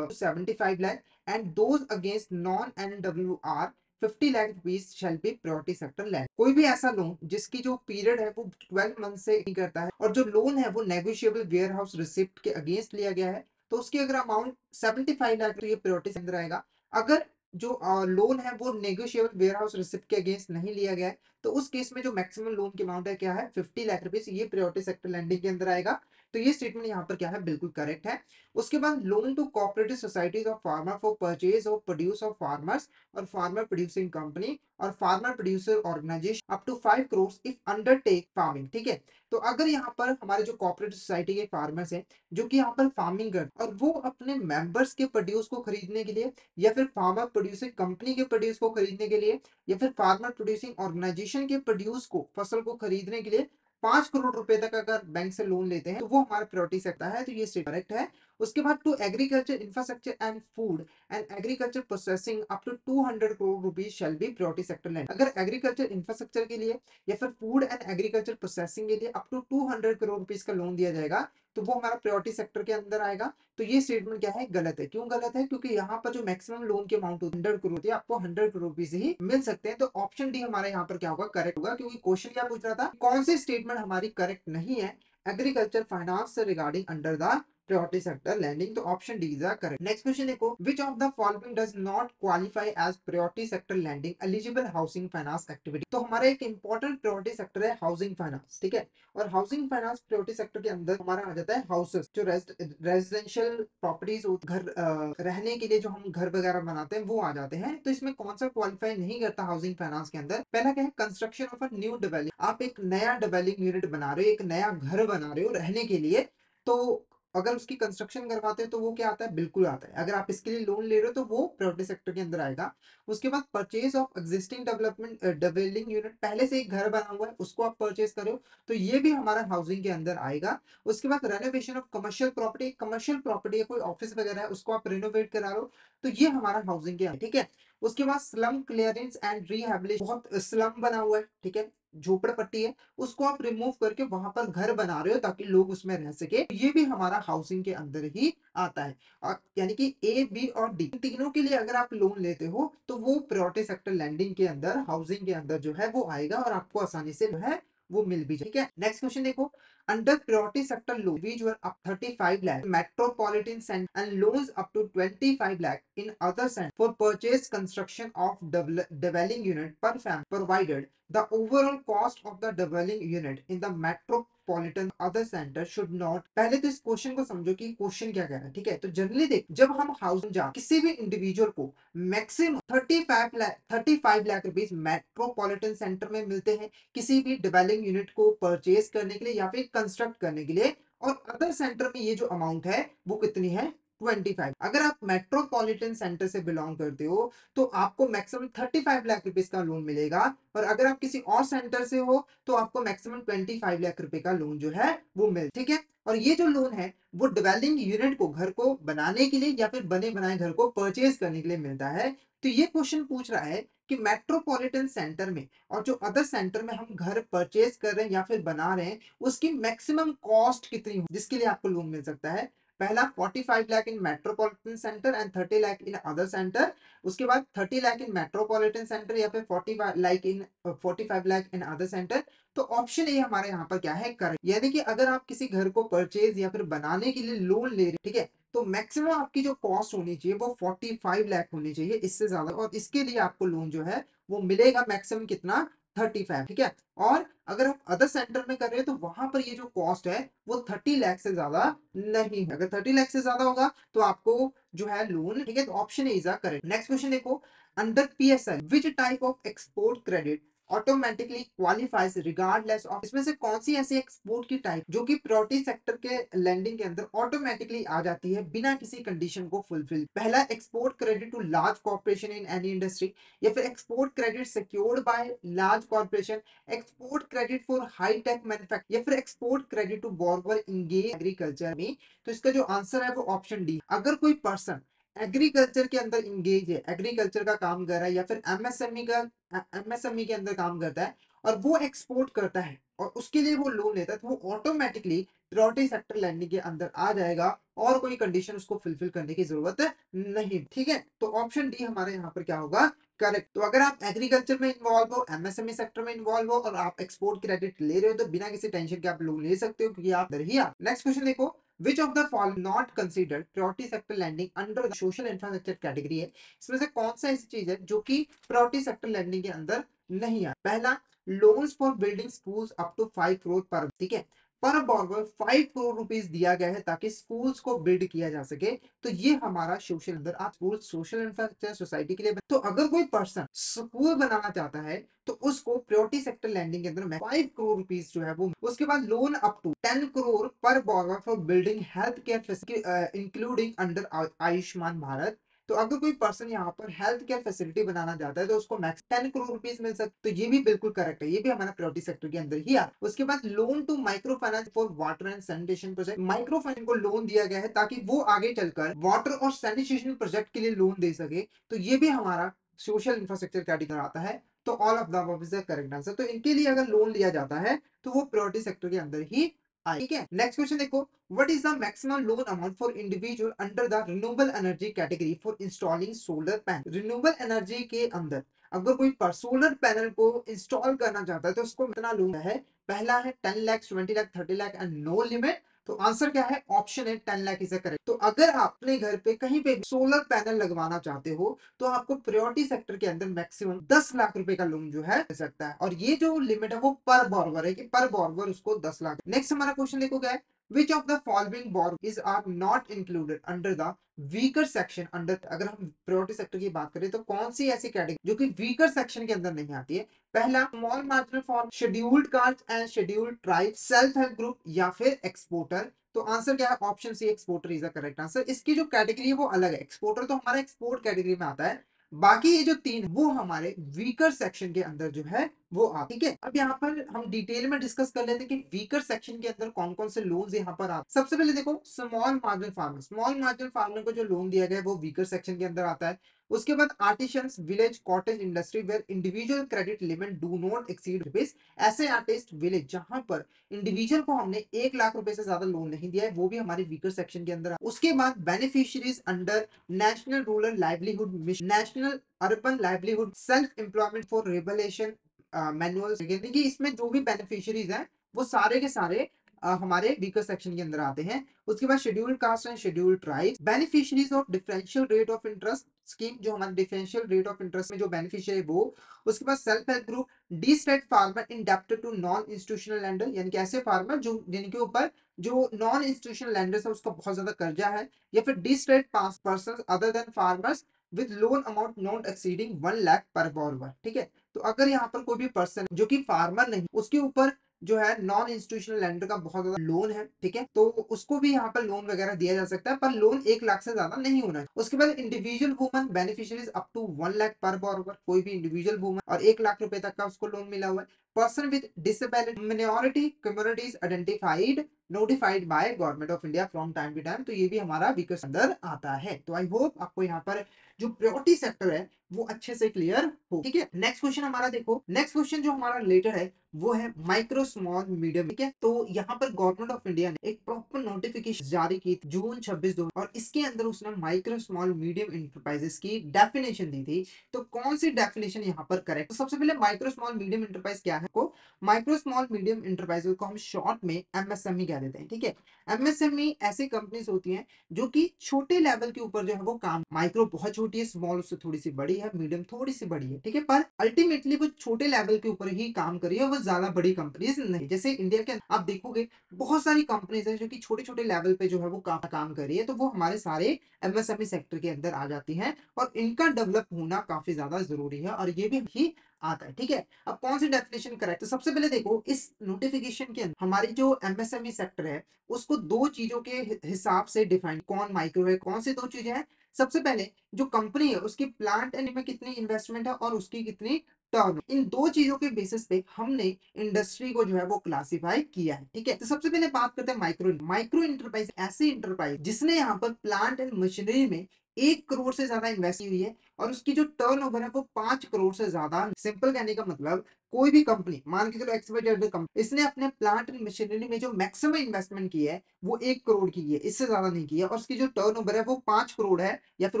75 lakh and those against non NWR 50 lakh rupees shall be priority sector lend. कोई भी ऐसा लोन जिसकी जो पीरियड है वो 12 मंथ से नहीं करता है और जो लोन है वो नेगोशिएबल वेयर हाउस रिसिप्ट के अगेंस्ट लिया गया है, तो उसकी अगर अमाउंट 75 लाख, तो ये प्रायोरिटी के अंदर आएगा। अगर जो लोन है वो नेगोशिएबल वेयर हाउस रिसिप्ट के अगेंस्ट नहीं लिया गया है, तो उस केस में जो मैक्सिमम लोन की अमाउंट है क्या है? 50 लाख रुपीज। ये प्रायोरिटी सेक्टर लैंडिंग के अंदर आएगा। तो ये स्टेटमेंट यहाँ पर क्या है? बिल्कुल करेक्ट है। उसके बाद loan to cooperative societies of farmer for purchase और प्रोड्यूस ऑफ फार्मर्स और फार्मर प्रोड्यूसिंग कंपनी और farmer producer organisation up to 5 crore if undertake farming, ठीक है। तो अगर यहाँ पर हमारे जो कोऑपरेटिव सोसाइटी के फार्मर्स हैं जो कि यहाँ पर फार्मिंग करते और वो अपने मेंबर्स के प्रोड्यूस को खरीदने के लिए या फिर फार्मर प्रोड्यूसिंग कंपनी के प्रोड्यूस को खरीदने के लिए या फिर फार्मर प्रोड्यूसिंग ऑर्गेनाइजेशन के प्रोड्यूस को, फसल को खरीदने के लिए 5 करोड़ रुपए तक अगर बैंक से लोन लेते हैं तो वो हमारा प्रायोरिटी सेक्टर है। तो ये करेक्ट है। उसके बाद to agriculture infrastructure and food and agriculture processing up to 200 crore rupees shall be priority sector lend. अगर एग्रीकल्चर इंफ्रास्ट्रक्चर के लिए या फिर फूड एंड एग्रीकल्चर प्रोसेसिंग के लिए अप टू 200 करोड़ रुपीज का लोन दिया जाएगा, तो वो हमारा प्रायोरिटी सेक्टर के अंदर आएगा। तो ये स्टेटमेंट क्या है? गलत है। क्यों गलत है? क्योंकि यहाँ पर जो मैक्सिमम लोन की अमाउंट 100 करोड़ होती है, आपको 100 करोड़ रुपीज ही मिल सकते हैं। तो ऑप्शन डी हमारे यहाँ पर क्या होगा? करेक्ट होगा। क्योंकि क्वेश्चन क्या पूछ रहा था? कौन सी स्टेटमेंट हमारी करेक्ट नहीं है एग्रीकल्चर फाइनेंस से regarding under the priority sector lending? तो option D is correct. Next question देखो, which of the following does not qualify as priority sector lending eligible housing finance activity. तो हमारा एक इंपॉर्टेंट प्रायोरिटी सेक्टर है हाउसिंग फाइनेंस, ठीक है। और हाउसिंग फाइनेंस प्रायोरिटी सेक्टर के अंदर हमारा आ जाता है हाउसेस, जो रेजिडेंशियल प्रॉपर्टीज, घर रहने के लिए जो हम घर वगैरह बनाते हैं वो आ जाते हैं। तो इसमें कौन सा क्वालिफाई नहीं करता हाउसिंग फाइनेंस के अंदर? पहला क्या है? Construction of a new develop. आप एक नया डेवलिंग यूनिट बना रहे हो, एक नया घर बना रहे हो रहने के लिए, तो अगर उसकी कंस्ट्रक्शन करवाते हैं तो वो क्या आता है? बिल्कुल आता है। अगर आप इसके लिए लोन ले रहे हो तो वो प्रायोरिटी सेक्टर के अंदर आएगा। उसके बाद purchase of existing development dwelling unit, पहले से एक घर बना हुआ है उसको आप परचेज करो, तो ये भी हमारा हाउसिंग के अंदर आएगा। उसके बाद renovation of commercial property, commercial property है, कोई ऑफिस वगैरह है उसको आप रिनोवेट करा रहे हो, तो ये हमारा हाउसिंग के, ठीक है। उसके बाद स्लम क्लियरेंस एंड रिहैबिलिटेशन, बहुत स्लम बना हुआ है, ठीक है, झोपड़पट्टी है, उसको आप रिमूव करके वहां पर घर बना रहे हो ताकि लोग उसमें रह सके, ये भी हमारा हाउसिंग के अंदर ही आता है। और यानी कि ए, बी और डी तीनों के लिए अगर आप लोन लेते हो तो वो प्रायोरिटी सेक्टर लैंडिंग के अंदर, हाउसिंग के अंदर जो है वो आएगा और आपको आसानी से जो है वो मिल भी जाए, ठीक है। नेक्स्ट क्वेश्चन देखो, under priority sector loan individual up 35 lakh metropolitan centre and loans up to 25 lakh in other centre for purchase construction of dwelling unit per family provided the overall cost of the dwelling unit in the metropolitan other center should not। पहले तो इस क्वेश्चन को समझो कि क्वेश्चन क्या कह रहा है, ठीक है। तो जनरली देख, जब हम हाउस जा किसी भी इंडिविजुअल को maximum 35 lakh rupees metropolitan centre में मिलते हैं किसी भी डिवेलिंग यूनिट को परचेज करने के लिए या फिर कंस्ट्रक्ट करने के लिए, और अदर सेंटर में ये जो अमाउंट है वो कितनी है? 25। अगर आप मेट्रोपॉलिटन सेंटर से बिलोंग करते हो तो आपको मैक्सिमम 35 लाख रुपीज का लोन मिलेगा, और अगर आप किसी और सेंटर से हो तो आपको मैक्सिमम 25 लाख रुपए का लोन जो है वो मिल, ठीक है। और ये जो लोन है वो डिवेलिंग यूनिट को, घर को बनाने के लिए या फिर बने बनाए घर को परचेज करने के लिए मिलता है। तो ये क्वेश्चन पूछ रहा है कि मेट्रोपॉलिटन सेंटर में और जो अदर सेंटर में हम घर परचेज कर रहे हैं या फिर बना रहे हैं, उसकी मैक्सिमम कॉस्ट कितनी हो जिसके लिए आपको लोन मिल सकता है। पहला 45 lakh in metropolitan centre and 30 lakh in other centre, उसके बाद 30 लाख इन मेट्रोपॉलिटन सेंटर या फिर 45 लाख इन अदर सेंटर। तो ऑप्शन ए हमारे यहाँ पर क्या है, करेक्ट। यानी कि अगर आप किसी घर को परचेज या फिर बनाने के लिए लोन ले रहे, ठीक है, तो मैक्सिमम आपकी जो कॉस्ट होनी चाहिए वो 45 लाख होनी चाहिए, इससे ज्यादा। और इसके लिए आपको लोन जो है वो मिलेगा मैक्सिमम कितना, 35, ठीक है। और अगर आप अदर सेंटर में कर रहे हो तो वहां पर ये जो कॉस्ट है वो 30 लाख से ज्यादा नहीं है। अगर 30 लाख से ज्यादा होगा तो आपको जो है लोन, ठीक है। तो option is correct. Next question देखो, under PSL which type of export credit automatically qualifies regardless of, इसमें से कौन सी ऐसी एक्सपोर्ट की टाइप जो कि प्रायोरिटी सेक्टर के लेंडिंग के अंदर ऑटोमेटिकली आ जाती है बिना किसी कंडीशन को फुलफिल। पहला, export credit to large corporation in any industry, या फिर export credit secured by large corporation, export credit for high tech manufacture, या फिर export credit to borrower engage agriculture में। तो इसका जो आंसर है वो ऑप्शन डी। अगर कोई पर्सन एग्रीकल्चर के अंदर इंगेज है, एग्रीकल्चर का काम कर रहा है, या फिर एमएसएमई के अंदर काम करता है और वो एक्सपोर्ट करता है और उसके लिए वो लोन लेता है, तो वो ऑटोमेटिकली प्रायोरिटी सेक्टर लैंडिंग के अंदर आ जाएगा और कोई कंडीशन उसको फुलफिल करने की जरूरत नहीं, ठीक है। तो ऑप्शन डी हमारे यहाँ पर क्या होगा, करेक्ट। तो अगर आप एग्रीकल्चर में इन्वॉल्व हो, एमएसएमई सेक्टर में इन्वॉल्व हो और आप एक्सपोर्ट क्रेडिट ले रहे हो तो बिना किसी टेंशन के आप लोन ले सकते हो, क्योंकि आप इधर ही आप। नेक्स्ट क्वेश्चन देखो, which of the following not considered priority sector lending under the social infrastructure category है। इसमें से कौन सा ऐसी चीज है जो कि प्रायोरिटी सेक्टर लैंडिंग के अंदर नहीं है। पहला, loans for building schools up to 5 crore पर, ठीक है, पर बॉर्बर 5 करोड़ रुपीस दिया गया है ताकि स्कूल्स को बिल्ड किया जा सके। तो ये हमारा सोशल अंदर, आप स्कूल सोशल इंफ्रास्ट्रक्चर सोसाइटी के लिए तो अगर कोई पर्सन स्कूल बनाना चाहता है तो उसको प्रायोरिटी सेक्टर लैंडिंग के अंदर 5 करोड़ रुपीस जो है वो। उसके बाद लोन अप टू 10 करोड़ पर borrower for building health care facility including under Ayushman Bharat. तो अगर कोई पर्सन यहाँ पर हेल्थ केयर फैसिलिटी बनाना चाहता है तो उसको मैक्स 10 करोड़ रुपीस मिल सकते। तो ये भी बिल्कुल करेक्ट है, ये भी हमारा प्रायोरिटी सेक्टर के अंदर ही आ। उसके बाद loan to micro finance for water and sanitation project, micro finance को लोन दिया गया है ताकि वो आगे चलकर वाटर और सैनिटेशन प्रोजेक्ट के लिए लोन दे सके। तो ये भी हमारा सोशल इंफ्रास्ट्रक्चर कैटेगरी आता है। तो all of the above is the correct answer. तो इनके लिए अगर लोन लिया जाता है तो वो प्रायोरिटी सेक्टर के अंदर ही आए, ठीक है। नेक्स्ट क्वेश्चन देखो, what is the maximum loan amount for individual under the renewable energy category for installing solar panel. Renewable energy के अंदर अगर कोई सोलर पैनल को इंस्टॉल करना चाहता है तो उसको कितना लोन है। पहला है 10 lakh, 20 lakh, 30 lakh and no limit. तो आंसर क्या है, ऑप्शन है 10 लाख इज करेक्ट। तो अगर आप अपने घर पे कहीं पे सोलर पैनल लगवाना चाहते हो तो आपको प्रायोरिटी सेक्टर के अंदर मैक्सिमम 10 लाख रुपए का लोन जो है मिल सकता है। और ये जो लिमिट है वो पर बॉर्वर है कि पर बॉर्वर उसको 10 लाख। नेक्स्ट हमारा क्वेश्चन देखो क्या है, which of the following borrowers are not included under the weaker section under। अगर हम प्रायोरिटी सेक्टर की बात करें तो कौन सी ऐसी कैटेगरी जो कि वीकर सेक्शन के अंदर नहीं आती है। पहला, small marginal form, scheduled caste and scheduled tribe, self help group, या फिर एक्सपोर्टर। तो आंसर क्या है, option C exporter is the correct answer. इसकी जो कैटेगरी है वो अलग है, एक्सपोर्टर तो हमारा एक्सपोर्ट कैटेगरी में आता है, बाकी ये जो तीन वो हमारे वीकर सेक्शन के अंदर जो है वो आप, ठीक है। अब यहाँ पर हम डिटेल में डिस्कस कर लेते हैं कि वीकर सेक्शन के अंदर कौन कौन से लोन्स यहाँ पर आते हैं। सबसे पहले देखो small marginal farmer, small marginal farmer को जो लोन दिया गया है वो वीकर सेक्शन के अंदर आता है। उसके बाद artisans, village, cottage industry where individual credit limit do not exceed rupees. ऐसे आर्टिस्ट विलेज जहां पर इंडिविजुअल को हमने 1 लाख रुपए से ज्यादा लोन नहीं दिया है वो भी हमारे वीकर सेक्शन के अंदर है। उसके बाद beneficiaries under national rural livelihood mission, national urban livelihood, self employment for revelation manual, यानी कि इसमें जो भी बेनिफिशियरीज हैं वो सारे के सारे हमारे वीकर सेक्शन के अंदर आते हैं। उसके बाद scheduled caste and scheduled tribes, beneficiaries of differential rate of interest scheme, जो हमारे डिफरेंशियल रेट ऑफ इंटरेस्ट में जो बेनिफिशियरी है वो। उसके बाद self help group, distressed farmer indebted to non institutional lender, यानी कि ऐसे फार्मर जो जिनके ऊपर जो नॉन इंस्टीट्यूशनल लैंडर्स है उसका बहुत ज्यादा कर्जा है। या फिर D state person other than farmers with loan amount not exceeding 1 lakh per बॉर्वर, ठीक है। तो अगर यहाँ पर कोई भी पर्सन जो कि फार्मर नहीं उसके ऊपर जो है नॉन इंस्टीट्यूशनल लैंडर का बहुत ज्यादा लोन है, ठीक है, तो उसको भी यहाँ पर लोन वगैरह दिया जा सकता है, पर लोन 1 लाख से ज्यादा नहीं होना है। उसके बाद individual woman beneficiaries up to 1 lakh per borrower, कोई भी इंडिविजुअल वुमन और 1 लाख रुपए तक का उसको लोन मिला हुआ है। Person with disability minority communities identified notified by government of India from time to time. तो ये भी हमारा वीकर अंदर आता है। तो आई होप आपको यहाँ पर जो प्रायोरिटी सेक्टर है वो अच्छे से क्लियर हो। ठीक है, नेक्स्ट क्वेश्चन हमारा देखो, नेक्स्ट क्वेश्चन जो हमारा रिलेटेड है वो है माइक्रो स्मॉल मीडियम। ठीक है, तो यहाँ पर गवर्नमेंट ऑफ इंडिया ने एक प्रॉपर नोटिफिकेशन जारी की थी जून 26 दो, और इसके अंदर उसने माइक्रो स्मॉल मीडियम इंटरप्राइजेस की डेफिनेशन दी थी। तो कौन सी डेफिनेशन यहाँ पर करेक्ट? तो सबसे पहले माइक्रो स्मॉल मीडियम इंटरप्राइज क्या है? को माइक्रो स्मॉल मीडियम इंटरप्राइज को हम शॉर्ट में एमएसएमई कह देते हैं। ठीक है, एमएसएमई ऐसी कंपनीज होती हैं जो कि छोटे लेवल के ऊपर जो है वो काम, माइक्रो बहुत छोटी है, स्मॉल उससे थोड़ी सी बड़ी है, मीडियम थोड़ी सी बड़ी है। ठीक है, पर अल्टीमेटली वो छोटे लेवल के ऊपर ही काम करी है, वो ज्यादा बड़ी कंपनीज नहीं। जैसे इंडिया के आप देखोगे बहुत सारी कंपनीज है जो कि छोटे छोटे लेवल पे जो है वो काम कर रही है, तो वो हमारे सारे एमएसएमई सेक्टर के अंदर आ जाती हैं, और इनका डेवलप होना काफी ज्यादा जरूरी है, और ये भी आता है। ठीक है, अब कौन सी डेफिनेशन करेक्ट? तो सबसे पहले देखो, इस नोटिफिकेशन के अंदर हमारी जो एमएसएमई सेक्टर है उसको दो चीजों के हिसाब से डिफाइन, कौन माइक्रो है, कौन सी दो चीजें हैं? सबसे पहले जो कंपनी है उसकी प्लांट एंड में कितनी इन्वेस्टमेंट है और उसकी कितनी टर्न, इन दो चीजों के बेसिस पे हमने इंडस्ट्री को जो है वो क्लासिफाई किया है। ठीक है, तो सबसे पहले बात करते हैं माइक्रो। माइक्रो इंटरप्राइज ऐसी इंटरप्राइज जिसने यहाँ पर प्लांट एंड मशीनरी में 1 करोड़ से ज्यादा इन्वेस्ट की हुई है, और उसकी जो टर्नओवर है वो 5 करोड़ से ज्यादा। सिंपल कहने का मतलब, कोई भी कंपनी मान के चलो एक्सवाईजेड कंपनी, इसने अपने प्लांट एंड मशीनरी में जो मैक्सिमम इन्वेस्टमेंट की है वो 1 करोड़ की है, इससे ज्यादा नहीं की है, और उसकी जो टर्नओवर है वो 5 करोड़ है या फिर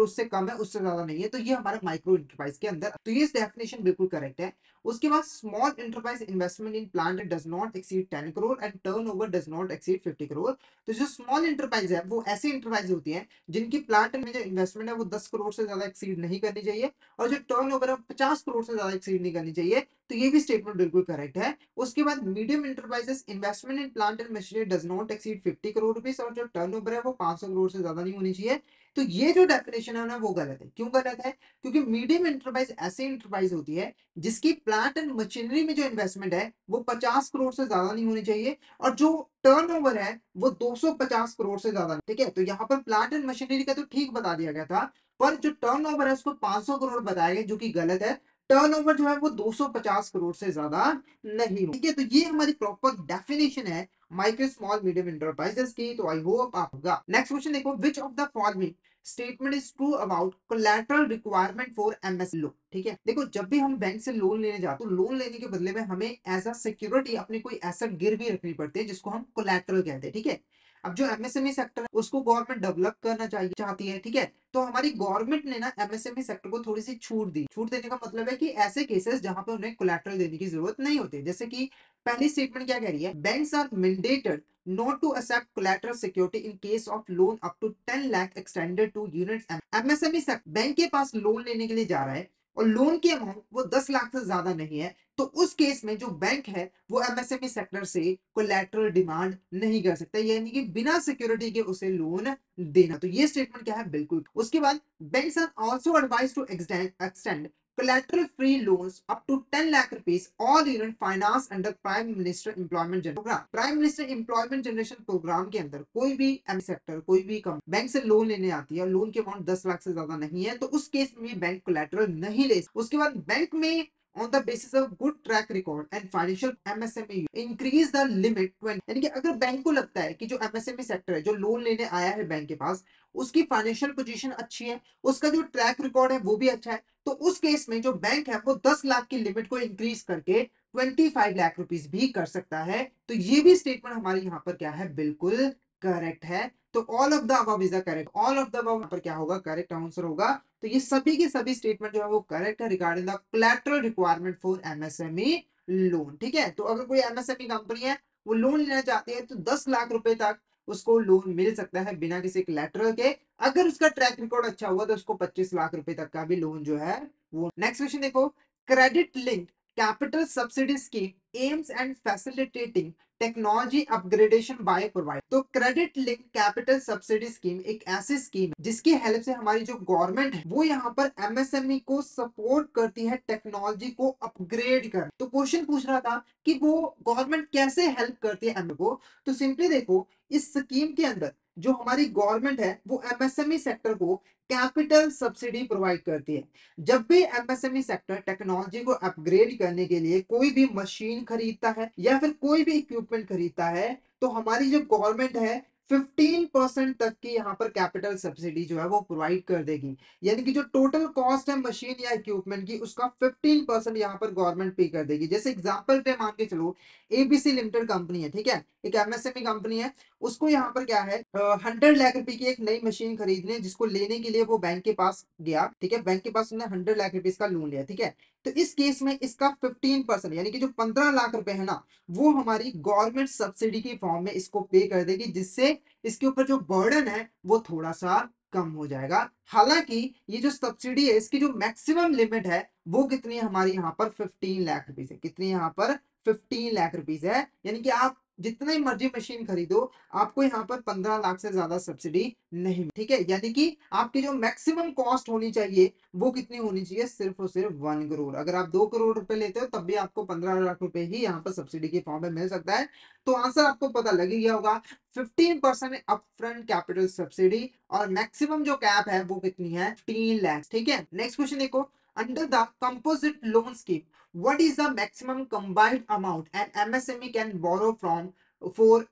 उससे कम है, उससे ज्यादा नहीं है। तो ये हमारे माइक्रो इंटरप्राइज के अंदर, तो ये डेफिनेशन बिल्कुल करेक्ट है। उसके बाद small enterprise investment in plant does not exceed 10 crore and turnover does not exceed 50 crore. तो जो स्मॉल इंटरप्राइज है वो ऐसी इंटरप्राइज होती है जिनकी प्लांट में जो इन्वेस्टमेंट है वो 10 करोड़ से ज्यादा एक्सीड नहीं करनी चाहिए, और जो टर्नओवर है 50 करोड़ से ज्यादा एक्सीड नहीं करनी चाहिए। तो ये भी स्टेटमेंट बिल्कुल करेक्ट है। उसके बाद medium enterprises investment in plant and machinery does not exceed 50 crore rupees, और जो टर्नओवर है वो 500 करोड़ से ज्यादा नहीं होनी चाहिए। तो ये जो डेफिनेशन है ना वो गलत है। क्यों गलत है? क्योंकि मीडियम इंटरप्राइज ऐसी इंटरप्राइज होती है जिसकी प्लांट एंड मशीनरी में जो इन्वेस्टमेंट है वो 50 करोड़ से ज्यादा नहीं होनी चाहिए, और जो टर्नओवर है वो 250 करोड़ से ज्यादा। ठीक है, तो यहाँ पर प्लांट एंड मशीनरी का तो ठीक बता दिया गया था, पर जो टर्नओवर है उसको 500 करोड़ बताया गया, जो कि गलत है। टर्नओवर जो है वो 250 करोड़ से ज्यादा नहीं हो। ठीक है, तो ये हमारी प्रॉपर डेफिनेशन है माइक्रो स्मॉल मीडियम इंटरप्राइजेस की। तो आई होप आप होगा। नेक्स्ट क्वेश्चन देखो, which of the following statement is true about collateral requirement for MS loan? ठीक है, देखो जब भी हम बैंक से लोन लेने जाते हैं तो लोन लेने के बदले में हमें एज अ सिक्योरिटी अपनी कोई एसेट गिरवी रखनी पड़ती है, जिसको हम कोलैटरल कहते हैं। ठीक है, अब जो एमएसएमई सेक्टर है उसको गवर्नमेंट डेवलप करना चाहिए चाहती है। ठीक है, तो हमारी गवर्नमेंट ने ना एमएसएमई सेक्टर को थोड़ी सी छूट दी। छूट देने का मतलब है कि ऐसे केसेस जहां पे उन्हें कोलैटरल देने की जरूरत नहीं होती। जैसे कि पहली स्टेटमेंट क्या कह रही है? Banks are mandated not to accept collateral security in case of loan up to 10 lakh extended to units। MSME bank के पास लोन लेने के लिए जा रहा है और लोन की अमाउंट वो 10 लाख से ज्यादा नहीं है, तो उस केस में जो बैंक है वो एमएसएमई सेक्टर से कोलैटरल डिमांड नहीं कर सकता, यानी कि बिना सिक्योरिटी के उसे लोन देना। तो ये स्टेटमेंट क्या है? बिल्कुल। उसके बाद banks are also advised to extend collateral free loans up to 10 lakh rupees all unit finance under Prime Minister Employment Generation Program। Prime minister employment generation programme के अंदर कोई भी एम सेक्टर, कोई भी कंपनी बैंक से लोन लेने आती है, लोन की अमाउंट 10 लाख से ज्यादा नहीं है, तो उस केस में बैंक कोलैटरल नहीं ले। उसके बाद बैंक में on the basis of good track record and financial MSME increase the limit 20। यानी कि अगर बैंक को लगता है कि जो एमएसएमई सेक्टर है जो लोन लेने आया है बैंक के पास, उसकी फाइनेंशियल पोजीशन अच्छी है, उसका जो ट्रैक रिकॉर्ड है वो भी अच्छा है, तो उस केस में जो बैंक है वो 10 लाख की लिमिट को इंक्रीज करके 25 लाख रुपीस भी कर सकता है। तो ये भी स्टेटमेंट हमारे यहाँ पर क्या है? बिल्कुल करेक्ट है। तो all of the above is the correct, all of the above यहाँ पर क्या होगा? करेक्ट आंसर होगा। तो ये सभी के सभी स्टेटमेंट जो है वो करेक्ट है regarding the collateral requirement for MSME loan. ठीक है, तो अगर कोई एमएसएमई कंपनी है वो लोन लेना चाहती है तो 10 लाख रुपए तक उसको लोन मिल सकता है बिना किसी कोलैटरल के। अगर उसका ट्रैक रिकॉर्ड अच्छा हुआ तो उसको 25 लाख रुपए तक का भी लोन जो है वो। नेक्स्ट क्वेश्चन देखो, credit link capital subsidy scheme aims and facilitating technology upgradation by provide. तो credit link capital subsidy scheme एक ऐसी स्कीम है जिसकी हेल्प से हमारी जो गवर्नमेंट है वो यहाँ पर एमएसएमई को सपोर्ट करती है टेक्नोलॉजी को अपग्रेड कर। तो क्वेश्चन पूछ रहा था कि वो गवर्नमेंट कैसे हेल्प करती है एमएसएमई को। तो सिंपली देखो, इस स्कीम के अंदर जो हमारी गवर्नमेंट है वो एमएसएमई सेक्टर को कैपिटल सब्सिडी प्रोवाइड करती है। जब भी एमएसएमई सेक्टर टेक्नोलॉजी को अपग्रेड करने के लिए कोई भी मशीन खरीदता है या फिर कोई भी इक्विपमेंट खरीदता है, तो हमारी जो गवर्नमेंट है 15% तक की यहाँ पर कैपिटल सब्सिडी जो है वो प्रोवाइड कर देगी। यानी कि जो टोटल कॉस्ट है मशीन या इक्विपमेंट की, उसका 15% यहाँ पर गवर्नमेंट पे कर देगी। जैसे एग्जांपल पे मान के चलो, एबीसी लिमिटेड कंपनी है, ठीक है, एक एमएसएमई कंपनी है। उसको यहाँ पर क्या है, 100 लाख रुपए की एक नई मशीन खरीदनी है, जिसको लेने के लिए वो बैंक के पास गया, ठीक है, बैंक के पास उसने 100 लाख रुपए का लोन लिया, ठीक है। तो इस केस में इसका 15% यानी कि जो 15 लाख रुपए है ना, वो हमारी गवर्नमेंट सब्सिडी के फॉर्म में इसको पे कर देगी, जिससे इसके ऊपर जो बर्डन है वो थोड़ा सा कम हो जाएगा। हालांकि ये जो सब्सिडी है, इसकी जो मैक्सिमम लिमिट है वो कितनी है हमारी यहाँ पर 15 लाख रुपीज है। कितनी यहाँ पर 15 लाख रुपीज है। यानी कि आप जितनी मर्जी मशीन खरीदो, आपको यहाँ पर 15 लाख से ज्यादा सब्सिडी नहीं, ठीक है। यानी कि आपकी जो मैक्सिमम कॉस्ट होनी चाहिए वो कितनी होनी चाहिए, सिर्फ और सिर्फ 1 करोड़। अगर आप 2 करोड़ रुपए लेते हो तब भी आपको 15 लाख रुपए ही यहाँ पर सब्सिडी के फॉर्म में मिल सकता है। तो आंसर आपको पता लग ही गया होगा, 15% अपफ्रंट कैपिटल सब्सिडी, और मैक्सिमम जो कैप है वो कितनी है, 15 लाख, ठीक है। नेक्स्ट क्वेश्चन देखो, under the composite loan scheme what is the maximum combined amount an MSME can borrow from for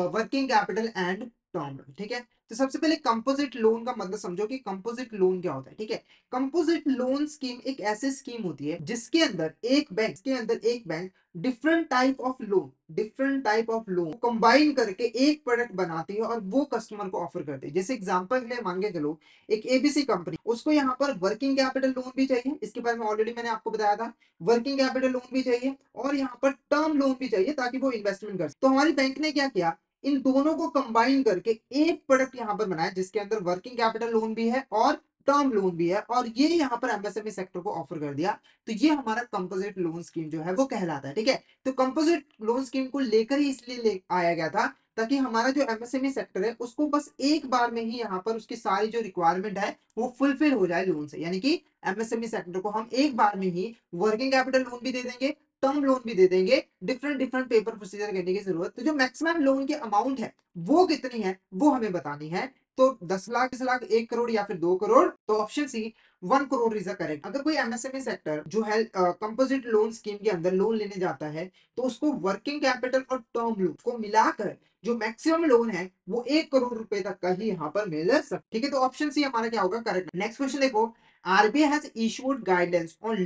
working capital and term, ठीक है। तो सबसे पहले कंपोजिट लोन का मतलब समझो कि कंपोजिट लोन क्या होता है, ठीक है। कंपोजिट लोन स्कीम एक ऐसी स्कीम होती है जिसके अंदर एक bank different type of loan combine करके एक प्रोडक्ट बनाती है और वो कस्टमर को ऑफर करती है। जैसे एग्जांपल के लिए मान के चलो, एक एबीसी कंपनी, उसको यहाँ पर वर्किंग कैपिटल लोन भी चाहिए, इसके बारे में ऑलरेडी मैंने आपको बताया था। वर्किंग कैपिटल लोन भी चाहिए और यहाँ पर टर्म लोन भी चाहिए ताकि वो इन्वेस्टमेंट कर सके। तो हमारी बैंक ने क्या किया, इन दोनों को कंबाइन करके एक प्रोडक्ट यहाँ पर बनाया, जिसके अंदर वर्किंग कैपिटल लोन भी है और टर्म लोन भी है, और ये यहाँ पर एमएसएमई सेक्टर को ऑफर कर दिया। तो ये हमारा कंपोजिट लोन स्कीम जो है वो कहलाता है, ठीक है। तो कंपोजिट लोन स्कीम को लेकर ही इसलिए ले आया गया था ताकि हमारा जो एमएसएमई सेक्टर है उसको बस एक बार में ही यहाँ पर उसकी सारी जो रिक्वायरमेंट है वो फुलफिल हो जाए लोन से। यानी कि एमएसएमई सेक्टर को हम एक बार में ही वर्किंग कैपिटल लोन भी दे देंगे, टर्म लोन भी दे देंगे, डिफरेंट डिफरेंट पेपर प्रोसीजर करने की जरूरत। तो जो मैक्सिमम लोन की अमाउंट है वो कितनी है वो हमें बतानी है। तो 10 लाख, 20 लाख, 1 करोड़ या फिर 2 करोड़। तो option C 1 crore is the correct. अगर कोई एमएसएमई सेक्टर जो है कंपोजिट लोन स्कीम के अंदर लोन लेने जाता है, तो उसको वर्किंग कैपिटल और टर्म लोन को मिलाकर जो मैक्सिमम लोन है वो 1 करोड़ रुपए तक का ही यहाँ पर मिल सकता, ठीक है। तो ऑप्शन सी हमारा क्या होगा, करेक्ट। नेक्स्ट क्वेश्चन देखो, RBI has issued guidance on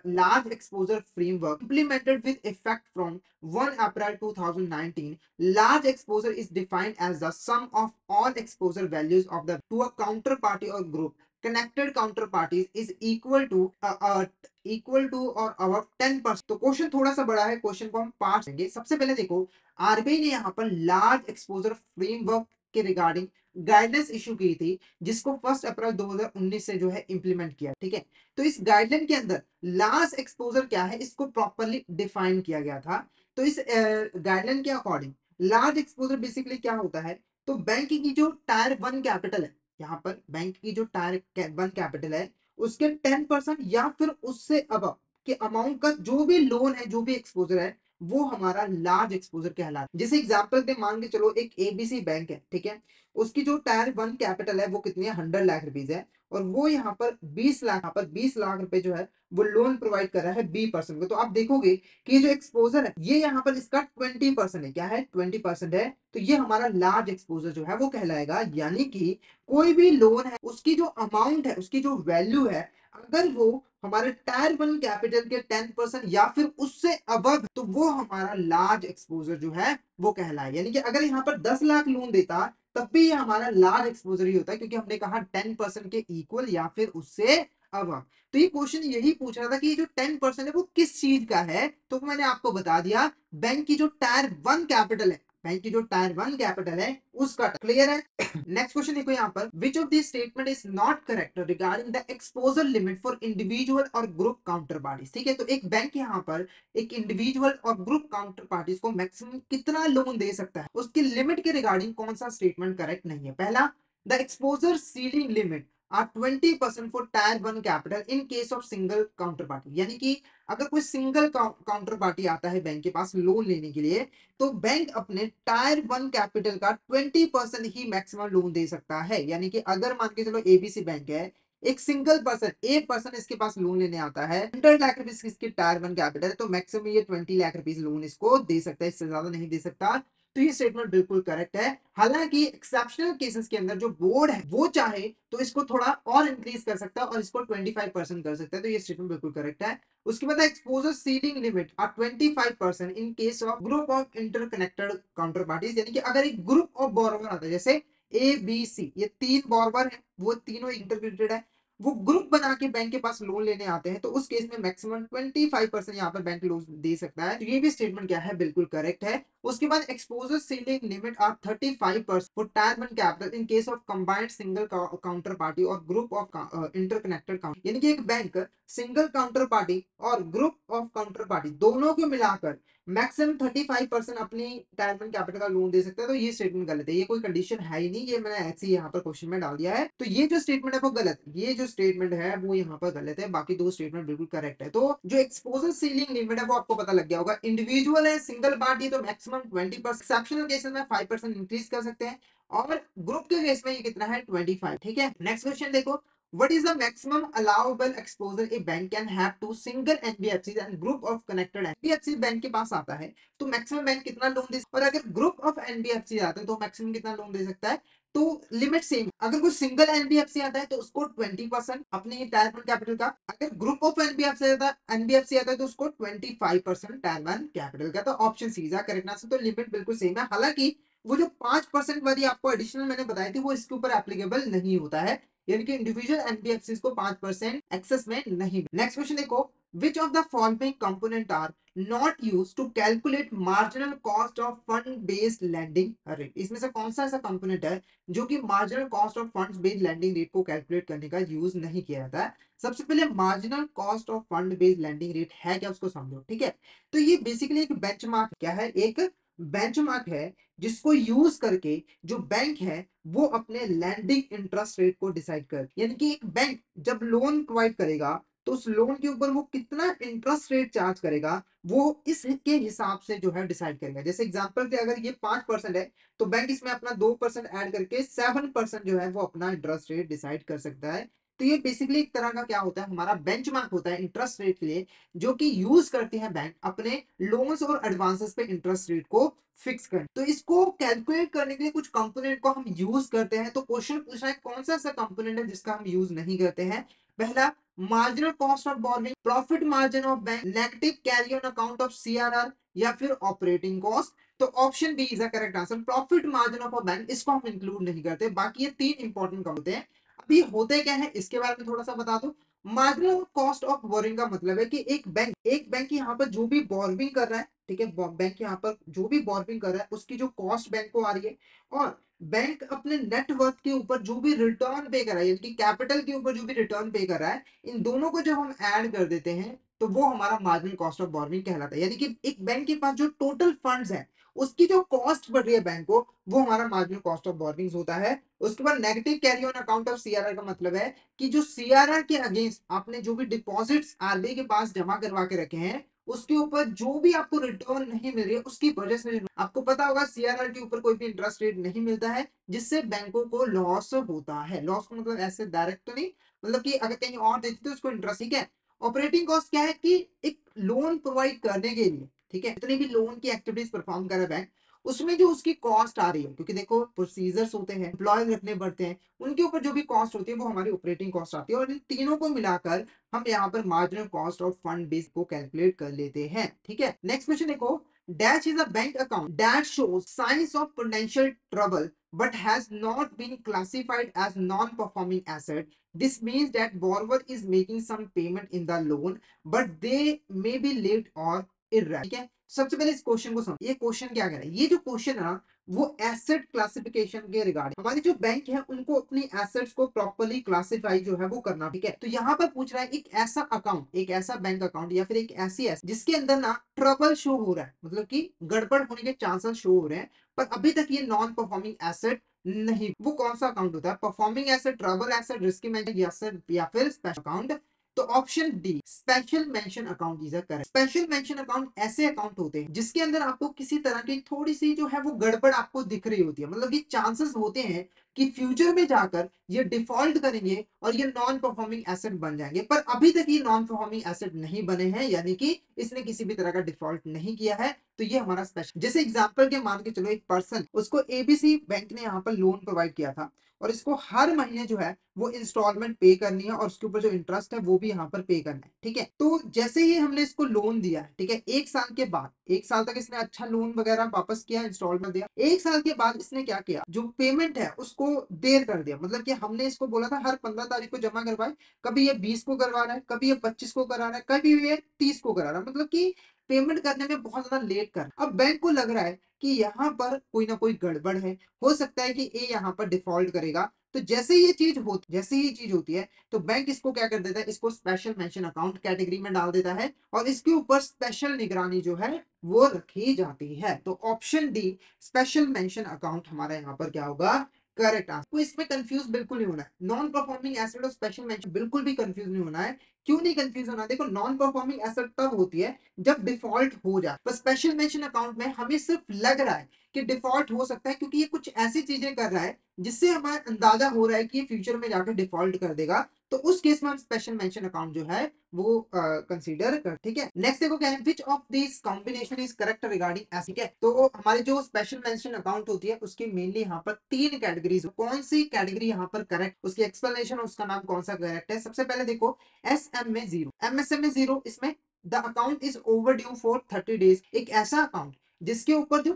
large exposure framework implemented with effect from 1 April 2019. Large exposure is defined as the sum of all exposure values of the to a counterparty or group connected counterparties is equal to or above 10%। तो क्वेश्चन थोड़ा सा बड़ा है, क्वेश्चन को हम पार्ट लेंगे। सबसे पहले देखो, आरबीआई ने यहाँ पर लार्ज एक्सपोजर फ्रेमवर्क के रिगार्डिंग गाइडेंस इशू की थी, जिसको 1 अप्रैल 2019 से जो है इंप्लीमेंट किया, ठीक है। तो इस गाइडलाइन के अंदर लार्ज एक्सपोजर क्या है इसको प्रॉपरली डिफाइन किया गया था। तो इस गाइडलाइन के अकॉर्डिंग लार्ज एक्सपोजर बेसिकली क्या होता है, तो बैंक की जो टायर 1 कैपिटल है, यहाँ पर बैंक की जो टायर 1 कैपिटल है उसके 10% या फिर उससे अब के अमाउंट का जो भी लोन है, जो भी एक्सपोजर है, वो हमारा लार्ज एक्सपोजर कहलाता है। जैसे एग्जांपल पे मान के चलो, एक एबीसी बैंक है, ठीक है, उसकी जो टायर 1 कैपिटल है वो कितनी है, 100 लाख रुपीज है, और वो यहाँ पर 20 लाख रुपए जो है वो लोन प्रोवाइड कर रहा है 20% को। तो आप देखोगे कि ये जो एक्सपोजर है ये यहाँ पर इसका 20% है। क्या है, 20% है। तो ये हमारा लार्ज एक्सपोजर जो है वो कहलाएगा। यानी कि कोई भी लोन है उसकी जो अमाउंट है, उसकी जो वैल्यू है, अगर वो हमारे टायर 1 कैपिटल के 10% या फिर उससे अबव, तो वो हमारा लार्ज एक्सपोजर जो है वो कहलाए। यानी कि अगर यहाँ पर 10 लाख लोन देता तब भी ये हमारा लार्ज एक्सपोजर ही होता है, क्योंकि हमने कहा 10% के इक्वल या फिर उससे अब। तो ये क्वेश्चन यही पूछ रहा था कि ये जो 10% है वो किस चीज का है, तो मैंने आपको बता दिया, बैंक की जो टायर 1 कैपिटल है, बैंक की जो टायर 1 कैपिटल है उसका। क्लियर है। नेक्स्ट क्वेश्चन देखो यहाँ पर, विच of this statement is not correct regarding the exposure limit for individual और ग्रुप काउंटर पार्टीज। ठीक है, तो एक बैंक यहाँ पर एक इंडिविजुअल और ग्रुप काउंटर पार्टीज को मैक्सिमम कितना लोन दे सकता है, उसकी लिमिट के रिगार्डिंग कौन सा स्टेटमेंट करेक्ट नहीं है। पहला, the exposure ceiling limit are 20% for tier 1 capital in case of single counter party. यानी कि अगर कोई सिंगल काउंटर पार्टी आता है बैंक के पास लोन लेने के लिए, तो बैंक अपने टायर 1 कैपिटल का 20% ही मैक्सिमम लोन दे सकता है। यानी कि अगर मान के चलो एबीसी बैंक है, एक सिंगल पर्सन, एक पर्सन इसके पास लोन लेने आता है, 100 लाख रुपीज इसकी टायर 1 कैपिटल, तो मैक्सिमम ये 20 लाख रुपीज लोन इसको दे सकता है, इससे ज्यादा नहीं दे सकता। तो ये स्टेटमेंट बिल्कुल करेक्ट है। हालांकि एक्सेप्शनल केसेस के अंदर जो बोर्ड है वो चाहे तो इसको थोड़ा और इंक्रीज कर सकता है और इसको 25% कर सकता है, तो ये स्टेटमेंट बिल्कुल करेक्ट है। उसके बाद exposure ceiling limit are 25% in case of group of interconnected counter parties, यानी कि अगर एक ग्रुप ऑफ बोरोवर आता है, जैसे ए बी सी, ये तीन बोरोवर है, वो तीनों इंटरक्रेटेड है, वो ग्रुप बना के बैंक के पास लोन लेने आते हैं, तो उस केस में मैक्सिमम 25% यहाँ पर बैंक लोन दे सकता है। तो ये भी स्टेटमेंट क्या है, बिल्कुल करेक्ट है। उसके बाद exposure ceiling limit are 35% for tier 1 capital in case of combined single counter party और ग्रुप ऑफ इंटरकनेक्टेड काउंटर, यानी कि एक बैंक सिंगल काउंटर पार्टी और ग्रुप ऑफ काउंटर पार्टी दोनों को मिलाकर मैक्सिमम 35% अपनी टायर 1 कैपिटल का लोन दे सकता है। तो ये स्टेटमेंट गलत है, ये कोई कंडीशन है ही नहीं, ये मैंने ऐसे ही यहाँ पर क्वेश्चन में डाल दिया है। तो ये जो स्टेटमेंट है वो गलत है, ये जो स्टेटमेंट है वो यहाँ पर गलत है, बाकी दो स्टेटमेंट बिल्कुल करेक्ट है। तो जो एक्सपोजर सीलिंग लिमिट है वो आपको पता लग गया होगा। इंडिविजुअल है, सिंगल पार्टी, तो मैक्सिमम 20%, एक्सेप्शनल केसेस में 5% इंक्रीज कर सकते हैं, और ग्रुप के केस में ये कितना है, 25। ठीक है, नेक्स्ट क्वेश्चन देखो, what is the maximum allowable exposure a bank can have to single NBFCs and group of connected NBFC bank के पास आता है तो मैक्सिमम बैंक कितना लोन दे, और अगर ग्रुप ऑफ एनबीएफसी आता है तो मैक्सिमम कितना लोन दे सकता है। तो लिमिट सेम, अगर कोई सिंगल एनबीएफसी आता है तो उसको 20% अपने टायर 1 कैपिटल का, अगर ग्रुप ऑफ एनबीएफसी आता है तो उसको 25% टायर 1 कैपिटल का। तो option C is correct answer. तो लिमिट बिल्कुल सेम है, हालांकि वो जो 5% वाली आपको एडिशनल मैंने बताई थी वो इसके ऊपर एप्लीकेबल नहीं होता है, यानी कि इंडिविजुअल एनबीएफसी को 5% एक्सेस में नहीं। नेक्स्ट क्वेश्चन देखो, which of the following component are not use to calculate marginal cost of fund based lending rate, इसमें से कौन सा ऐसा कंपोनेंट है जो कि marginal cost of funds based lending rate को कैलकुलेट करने का यूज नहीं किया जाता है। सबसे पहले marginal cost of fund based lending rate है क्या, उसको समझो। ठीक है, तो ये बेसिकली एक बेंचमार्क, क्या है, एक बेंचमार्क है जिसको यूज करके जो बैंक है वो अपने लैंडिंग इंटरेस्ट रेट को डिसाइड कर, यानी कि एक बैंक जब लोन प्रोवाइड करेगा तो उस लोन के ऊपर वो कितना इंटरेस्ट रेट चार्ज करेगा वो इसके हिसाब से जो है डिसाइड करेगा। जैसे एग्जांपल के अगर ये 5% है तो बैंक इसमें अपना 2% ऐड करके 7% जो है वो अपना इंटरेस्ट रेट डिसाइड कर सकता है। तो ये बेसिकली एक तरह का क्या होता है, हमारा बेंचमार्क होता है इंटरेस्ट रेट के लिए, जो कि यूज करते हैं बैंक अपने लोन्स और एडवांसेस पे इंटरेस्ट रेट को फिक्स कर। तो इसको कैलकुलेट करने के लिए कुछ कंपोनेंट को हम यूज करते हैं। तो क्वेश्चन पूछना है कौन सा ऐसा कंपोनेंट है जिसका हम यूज नहीं करते हैं। पहला, marginal cost of borrowing, profit margin of bank, negative carry on account of CRR, या फिर ऑपरेटिंग कॉस्ट। तो option B is the correct answer, profit margin of a bank, इसको हम इंक्लूड नहीं करते। बाकी ये तीन इंपॉर्टेंट होते हैं। अभी होते क्या है इसके बारे में थोड़ा सा बता दो। मार्जिनल कॉस्ट ऑफ बोरिंग का मतलब है कि एक बैंक यहाँ पर जो भी बोरविंग कर रहा है, ठीक है, बैंक यहाँ पर जो भी बोरविंग कर रहा है उसकी जो कॉस्ट बैंक को आ रही है, और बैंक अपने नेटवर्थ के ऊपर जो भी रिटर्न पे कर रहा है, यानी कि कैपिटल के ऊपर जो भी रिटर्न पे कर रहा है, इन दोनों को जब हम ऐड कर देते हैं तो वो हमारा मार्जिनल कॉस्ट ऑफ बोरविंग कहलाता है। यानी कि एक बैंक के पास जो टोटल फंड्स है उसकी जो कॉस्ट बढ़ रही है बैंक को, वो हमारा मार्जिनल कॉस्ट ऑफ बोरविंग होता है। उसके बाद negative carry on account of CRR का मतलब है कि जो सीआरआर के अगेंस्ट आपने जो भी डिपॉजिट्स आरबीआई के पास जमा करवा के रखे हैं उसके ऊपर जो भी आपको रिटर्न नहीं मिल रही है उसकी वजह से, आपको पता होगा सीआरआर के ऊपर कोई भी इंटरेस्ट रेट नहीं मिलता है, जिससे बैंकों को लॉस होता है। लॉस का मतलब ऐसे डायरेक्ट तो नहीं, मतलब कि अगर कहीं और देती तो उसको इंटरेस्ट। ठीक है, ऑपरेटिंग कॉस्ट क्या है कि एक लोन प्रोवाइड करने के लिए, ठीक है, जितनी भी लोन की एक्टिविटीज परफॉर्म कर रहा है बैंक, उसमें जो उसकी कॉस्ट आ रही है, क्योंकि देखो प्रोसीजर्स होते हैं, एम्प्लॉयज रखने पड़ते हैं, उनके ऊपर जो भी कॉस्ट होती है वो हमारी ऑपरेटिंग कॉस्ट आती है, और इन तीनों को मिलाकर हम यहाँ पर marginal cost of fund base को कैलकुलेट कर लेते हैं। ठीक है, नेक्स्ट क्वेश्चन देखो, dash is a bank account that shows science of potential trouble but has not been classified as non-performing asset. This means that borrower is making some payment in the loan but they may be late or irregular. ठीक है, सबसे पहले इस क्वेश्चन को समझ, ये क्वेश्चन क्या कह रहा है, ये जो क्वेश्चन है ना वो एसेट क्लासिफिकेशन के रिगार्डिंग, हमारी जो बैंक है उनको अपनी एसेट्स को प्रॉपर्ली क्लासिफाई जो है वो करना। ठीक है, तो यहाँ पर पूछ रहा है एक ऐसा अकाउंट, एक ऐसा बैंक अकाउंट या फिर एक ऐसी जिसके अंदर ना ट्रबल शो हो रहा है, मतलब कि गड़बड़ होने के चांसेस शो हो रहे हैं, पर अभी तक ये नॉन परफॉर्मिंग एसेट नहीं। वो कौन सा अकाउंट होता है, performing asset, trouble asset, risky management या फिर स्पेशल अकाउंट। तो option D special mention account is a correct. Special mention account ऐसे अकाउंट होते हैं जिसके अंदर आपको किसी तरह की थोड़ी सी जो है वो गड़बड़ आपको दिख रही होती है, मतलब ये चांसेस होते हैं कि फ्यूचर में जाकर ये डिफॉल्ट करेंगे और ये नॉन परफॉर्मिंग एसेट बन जाएंगे, पर अभी तक ये नॉन परफॉर्मिंग एसेट नहीं बने हैं, यानी कि इसने किसी भी तरह का डिफॉल्ट नहीं किया है। तो ये हमारा स्पेशल, जैसे एग्जांपल के मान के चलो एक पर्सन, उसको एबीसी बैंक ने यहाँ पर लोन प्रोवाइड किया था और इसको हर महीने जो है वो इंस्टॉलमेंट पे करनी है और उसके ऊपर जो इंटरेस्ट है वो भी यहाँ पर पे करना है, ठीक है। तो जैसे ही हमने इसको लोन दिया है, ठीक है, एक साल के बाद, एक साल तक इसने अच्छा लोन वगैरह वापस किया, इंस्टॉलमेंट दिया, एक साल के बाद इसने क्या किया, जो पेमेंट है उसको देर कर दिया, मतलब कि हमने इसको बोला था हर 15 तारीख को जमा करवाए, कभी ये 20 को करवा रहा है, कभी ये 25 को करा रहा है, कभी ये 30 को करा रहा है, मतलब कि पेमेंट करने में बहुत ज्यादा लेट कर। अब बैंक को लग रहा है कि यहाँ पर कोई ना कोई गड़बड़ है, हो सकता है कि ये यहाँ पर डिफॉल्ट करेगा। तो जैसे ही ये चीज होती है तो बैंक इसको क्या कर देता है, इसको स्पेशल मेंशन अकाउंट कैटेगरी में डाल देता है और इसके ऊपर स्पेशल निगरानी जो है वो रखी जाती है। तो option D special mention account हमारा यहाँ पर क्या होगा, करेक्ट आंसर। तो इसमें कंफ्यूज बिल्कुल नहीं होना है, नॉन परफॉर्मिंग एसेट और स्पेशल मेंशन बिल्कुल भी कंफ्यूज नहीं होना है। क्यों नहीं कंफ्यूज होना, देखो नॉन परफॉर्मिंग एसेट तब होती है जब डिफॉल्ट हो जाए, पर स्पेशल मेंशन अकाउंट में हमें सिर्फ लग रहा है कि डिफॉल्ट हो सकता है क्योंकि ये कुछ ऐसी चीजें कर रहा है जिससे हमें अंदाजा हो रहा है कि ये फ्यूचर में जाकर डिफॉल्ट कर देगा। तो उस केस में हम स्पेशल मेंशन अकाउंट जो है वो कंसीडर कर, ठीक है। नेक्स्ट देखो क्या है, which of this combination is correct regarding S, ठीक है। तो हमारी जो स्पेशल मेंशन अकाउंट होती है उसकी मेनली यहाँ पर 3 कैटेगरीज, कौन सी कैटेगरी यहाँ पर करेक्ट, उसकी एक्सप्लेनेशन, उसका नाम कौन सा करेक्ट है। सबसे पहले देखो SMA 0, MSME 0, इसमें the account is overdue for 30 days, एक ऐसा अकाउंट जिसके ऊपर जो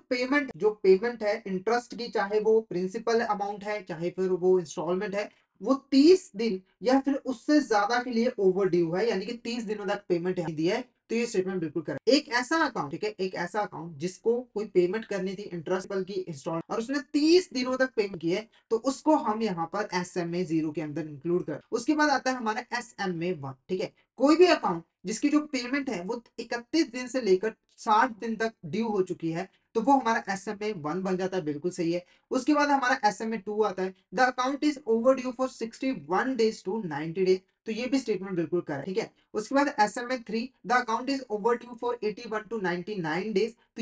पेमेंट है इंटरेस्ट की, चाहे वो प्रिंसिपल अमाउंट है चाहे फिर वो इंस्टॉलमेंट है, वो 30 दिन या फिर उससे ज्यादा के लिए ओवर ड्यू है, यानी कि 30 दिनों तक पेमेंट दी है। तो ये स्टेटमेंट बिल्कुल करेक्ट। एक ऐसा अकाउंट, ठीक है, एक ऐसा अकाउंट जिसको कोई पेमेंट करनी थी इंटरेस्ट की इंस्टॉल और उसने 30 दिनों तक पेमेंट की है, तो उसको हम यहाँ पर SMA 0 के अंदर इंक्लूड कर। उसके बाद आता है हमारा SMA 1, ठीक है। कोई भी अकाउंट जिसकी जो पेमेंट है वो 31 दिन से लेकर 60 दिन तक ड्यू हो चुकी है, तो वो हमारा SMA 1 बन जाता है, बिल्कुल सही है। उसके बाद हमारा SMA 2 आता है, the account is overdue for 61 days to 90 days, तो ये भी स्टेटमेंट बिल्कुल करेक्ट, ठीक है। उसके बाद SMA 3, the account is overdue for 81 to 99 days, तो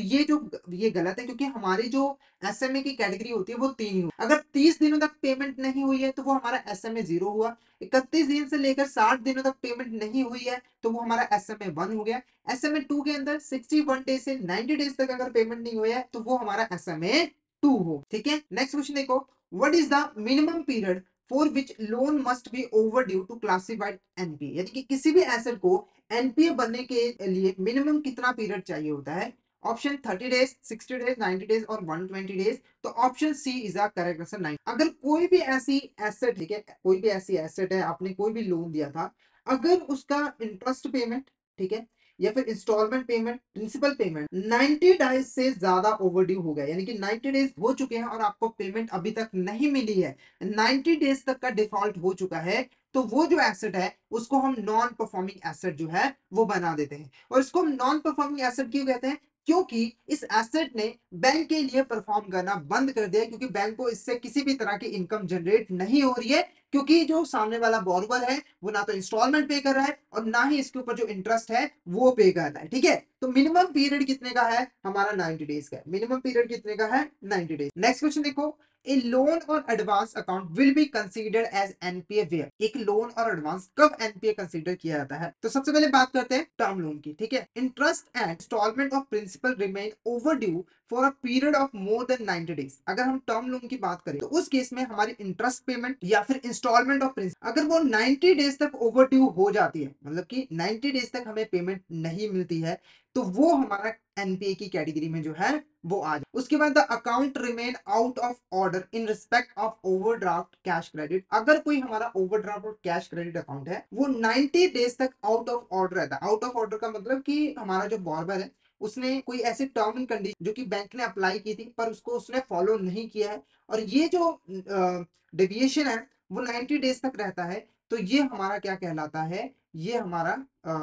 ये गलत है क्योंकि हमारी जो SMA की कैटेगरी होती है वो 3 ही हुई। अगर 30 दिनों तक पेमेंट नहीं हुई है तो वो हमारा SMA 0 हुआ, 31 दिन से लेकर 60 दिनों तक पेमेंट नहीं हुई है तो वो हमारा SMA 1 हो गया। SMA 2 के अंदर 61 डेज से 90 डेज तक अगर पेमेंट नहीं हुआ है तो वो हमारा SMA 2 हो, ठीक है। नेक्स्ट क्वेश्चन देखो, what is the minimum period for which loan must be overdue to classified NPA, यानी कि किसी भी एसेट को NPA बनने के लिए मिनिमम कितना पीरियड चाहिए होता है। ऑप्शन 30 डेज, 60 डेज, 90 डेज और 120 डेज। तो option C is the correct answer 9। अगर कोई भी ऐसी एसेट, ठीक है, कोई भी ऐसी एसेट है, आपने कोई भी लोन दिया था, अगर उसका इंटरेस्ट पेमेंट, ठीक है, या फिर instalment payment, principal payment 90 days से ज्यादा ओवरड्यू हो गया, यानी कि 90 डेज हो चुके हैं और आपको पेमेंट अभी तक नहीं मिली है, 90 डेज तक का डिफॉल्ट हो चुका है, तो वो जो एसेट है उसको हम नॉन परफॉर्मिंग एसेट जो है वो बना देते हैं। और इसको हम नॉन परफॉर्मिंग एसेट क्यों कहते हैं, क्योंकि इस एसेट ने बैंक के लिए परफॉर्म करना बंद कर दिया, क्योंकि बैंक को इससे किसी भी तरह की इनकम जनरेट नहीं हो रही है, क्योंकि जो सामने वाला बोरोवर है वो ना तो इंस्टॉलमेंट पे कर रहा है और ना ही इसके ऊपर जो इंटरेस्ट है वो पे कर रहा है, ठीक है। तो मिनिमम पीरियड कितने का है, हमारा 90 डेज का है। मिनिमम पीरियड कितने का है, 90 डेज। नेक्स्ट क्वेश्चन देखो, ए लोन और advance account will be considered as NPA where, एक लोन और एडवांस कब NPA कंसीडर किया जाता है। तो सबसे पहले बात करते हैं टर्म लोन की, ठीक है। Interest and instalment of principal remain overdue for a period of more than 90 days. अगर हम टर्म लोन की बात करें तो उस केस में हमारी इंटरेस्ट पेमेंट या फिर इंस्टॉलमेंट ऑफ प्रिंसिपल अगर वो 90 डेज तक ओवर ड्यू हो जाती है, मतलब कि 90 डेज तक हमें पेमेंट नहीं मिलती है, तो वो हमारा NPA की कैटेगरी में जो है वो आ जाए। उसके बाद the account remain out of order in respect of overdraft cash credit, अगर कोई हमारा ओवरड्राफ्ट और कैश क्रेडिट अकाउंट है वो 90 डेज तक आउट ऑफ ऑर्डर रहता है। आउट ऑफ ऑर्डर का मतलब कि हमारा जो बॉर्बर है उसने कोई ऐसी टर्म एंड कंडीशन जो कि बैंक ने अप्लाई की थी पर उसको उसने फॉलो नहीं किया है और ये जो डेविएशन है वो 90 डेज तक रहता है, तो ये हमारा क्या कहलाता है, ये हमारा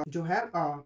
जो है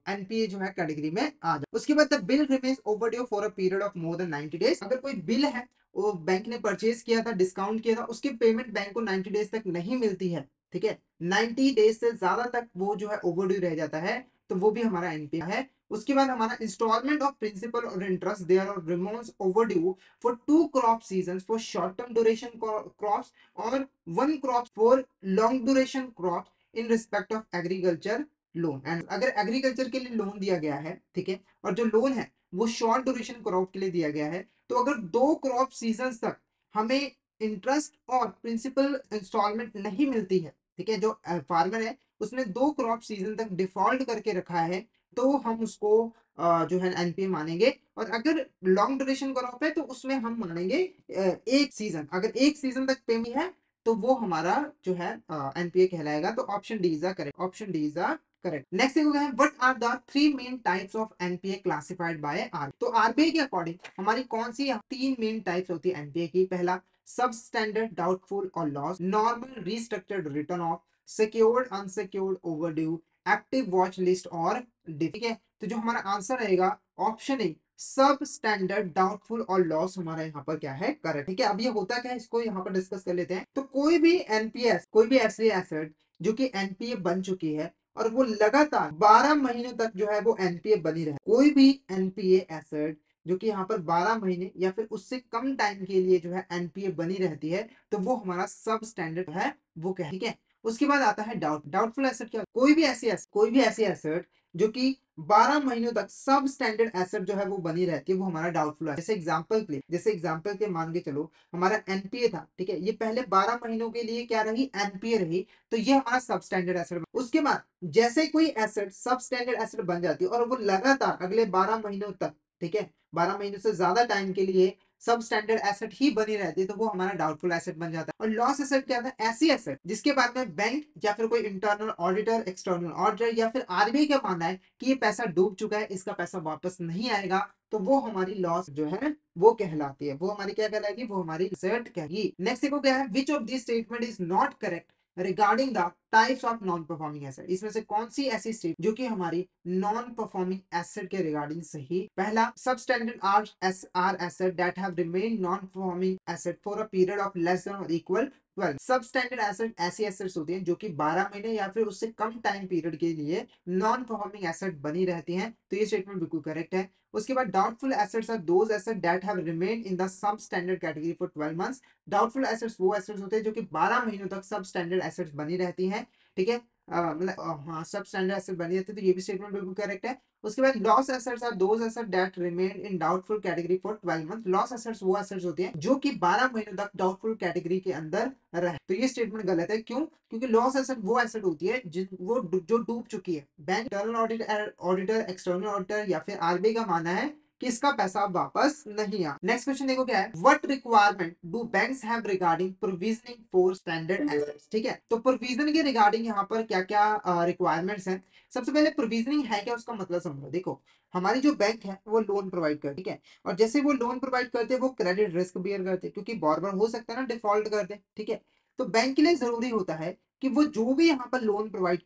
NPA जो है कैटेगरी में आ जाए। उसके बाद the bill remains overdue for a period of more than 90 days, अगर कोई बिल है वो बैंक ने परचेज किया था, डिस्काउंट किया था, उसकी पेमेंट बैंक को 90 डेज तक नहीं मिलती है, ठीक है, 90 डेज से ज्यादा तक वो जो है ओवरड्यू रह जाता है, तो वो भी हमारा एनपीए है। उसके बाद हमारा इंस्टॉलमेंट ऑफ प्रिंसिपल और इंटरेस्ट देयर और remains overdue for 2 crop seasons for short term duration crops और 1 crop for long duration crop in respect of agriculture loan. And अगर एग्रीकल्चर के लिए लोन दिया गया है, ठीक है, और जो लोन है वो शॉर्ट ड्यूरेशन क्रॉप के लिए दिया गया है, तो अगर 2 क्रॉप सीजन तक हमें इंटरेस्ट और प्रिंसिपल इंस्टॉलमेंट नहीं मिलती है, ठीक है, जो फार्मर है उसने 2 क्रॉप सीजन तक डिफॉल्ट करके रखा है, तो हम उसको जो है एनपीए मानेंगे। और अगर लॉन्ग ड्यूरेशन क्रॉप है तो उसमें हम मानेंगे एक सीजन, अगर एक सीजन तक पेमेंट है तो वो हमारा जो है एनपीए कहलाएगा। तो option D is the correct, option D is the correct. Next हो गया, what are the 3 main types of NPA classified by R. तो आरबीआई के अकॉर्डिंग हमारी कौन सी 3 मेन टाइप्स होती है एनपीए की। पहला सब स्टैंडर्ड डाउटफुल और loss, normal restructured return of, secured unsecured overdue, active watch list और ठीक है। तो जो हमारा आंसर रहेगा ऑप्शन ए सब स्टैंडर्ड डाउटफुल और लॉस हमारा यहाँ पर क्या है, करेक्ट। ठीक है, अब ये होता क्या है इसको यहाँ पर डिस्कस कर लेते हैं। तो कोई भी एनपीएस, कोई भी ऐसी एसेट जो कि एनपीए बन चुकी है और वो लगातार 12 महीनों तक जो है वो एनपीए बनी रहे, कोई भी एनपीए एसेट जो कि यहाँ पर 12 महीने या फिर उससे कम टाइम के लिए जो है एनपीए बनी रहती है, तो वो हमारा सब स्टैंडर्ड है, वो क्या है। ठीक है, उसके बाद आता है डाउटफुल एसेट। क्या, कोई भी ऐसी एसेट जो कि 12 महीनों तक सब स्टैंडर्ड एसेट जो है वो बनी रहती है, वो हमारा डाउटफुल है। जैसे एग्जांपल के मान के चलो हमारा एनपीए था, ठीक है, ये पहले 12 महीनों के लिए क्या रही, एनपीए रही, तो ये हमारा सब स्टैंडर्ड एसेट। उसके बाद जैसे कोई एसेट सब स्टैंडर्ड एसेट बन जाती है और वो लगातार अगले 12 महीनों तक, ठीक है, 12 महीनों से ज्यादा टाइम के लिए सब स्टैंडर्ड एसेट ही बनी रहती है, तो वो हमारा डाउटफुल एसेट बन जाता है। और लॉस एसेट क्या था, ऐसी एसेट जिसके बाद में बैंक या फिर कोई इंटरनल ऑडिटर, एक्सटर्नल ऑडिटर या फिर आरबीआई का मानना है कि ये पैसा डूब चुका है, इसका पैसा वापस नहीं आएगा, तो वो हमारी लॉस जो है वो कहलाती है, वो हमारी क्या कहलाएगी, वो हमारी एसेट कहलाएगी। नेक्स्ट देखो क्या है, which of this statement is not correct regarding the types of non performing asset. इसमें से कौन सी ऐसी स्टेट जो कि हमारी नॉन परफॉर्मिंग एसेट के रिगार्डिंग सही। पहला, substandard are asset that have remain non performing asset for a period of less than और इक्वल 12। सब स्टैंडर्ड एसेट ऐसी एसेट्स होती हैं जो कि 12 महीने या फिर उससे कम टाइम पीरियड के लिए नॉन परफॉर्मिंग एसेट बनी रहती हैं, तो ये स्टेटमेंट बिल्कुल करेक्ट है। उसके बाद doubtful assets are those asset that have remain in the substandard category for 12 months. Doubtful assets वो एसेट्स होते हैं जो कि 12 महीनों तक सब स्टैंडर्ड एसेट्स बनी रहती हैं, ठीक है, मतलब हाँ सब स्टैंडर्ड एसेट बनी रहती है, तो ये भी स्टेटमेंट बिल्कुल करेक्ट है। उसके बाद loss assets are those asset that remain in doubtful category for 12 month. Loss assets वो एसेट्स होती हैं जो कि 12 महीनों तक डाउटफुल कैटेगरी के अंदर रहे, तो ये स्टेटमेंट गलत है। क्यों, क्योंकि लॉस एसेट वो एसेट होती है जो डूब चुकी है। Bank, internal auditor, external auditor या फिर आरबीआई का मानना है कि इसका पैसा वापस नहीं आ। नेक्स्ट क्वेश्चन देखो क्या है, what requirement do banks have regarding provisioning for standard assets. ठीक है, तो प्रोविजन के रिगार्डिंग यहाँ पर क्या क्या रिक्वायरमेंट्स हैं। सबसे पहले प्रोविजनिंग है क्या, उसका मतलब समझो। देखो हमारी जो बैंक है वो लोन प्रोवाइड करती है, ठीक है, और जैसे वो लोन प्रोवाइड करते हैं वो क्रेडिट रिस्क बियर करते हैं, क्योंकि बॉर्बर हो सकता है ना डिफॉल्ट कर दे, ठीक है। तो बैंक के लिए जरूरी होता है कि वो जो भी यहाँ पर लोन प्रोवाइड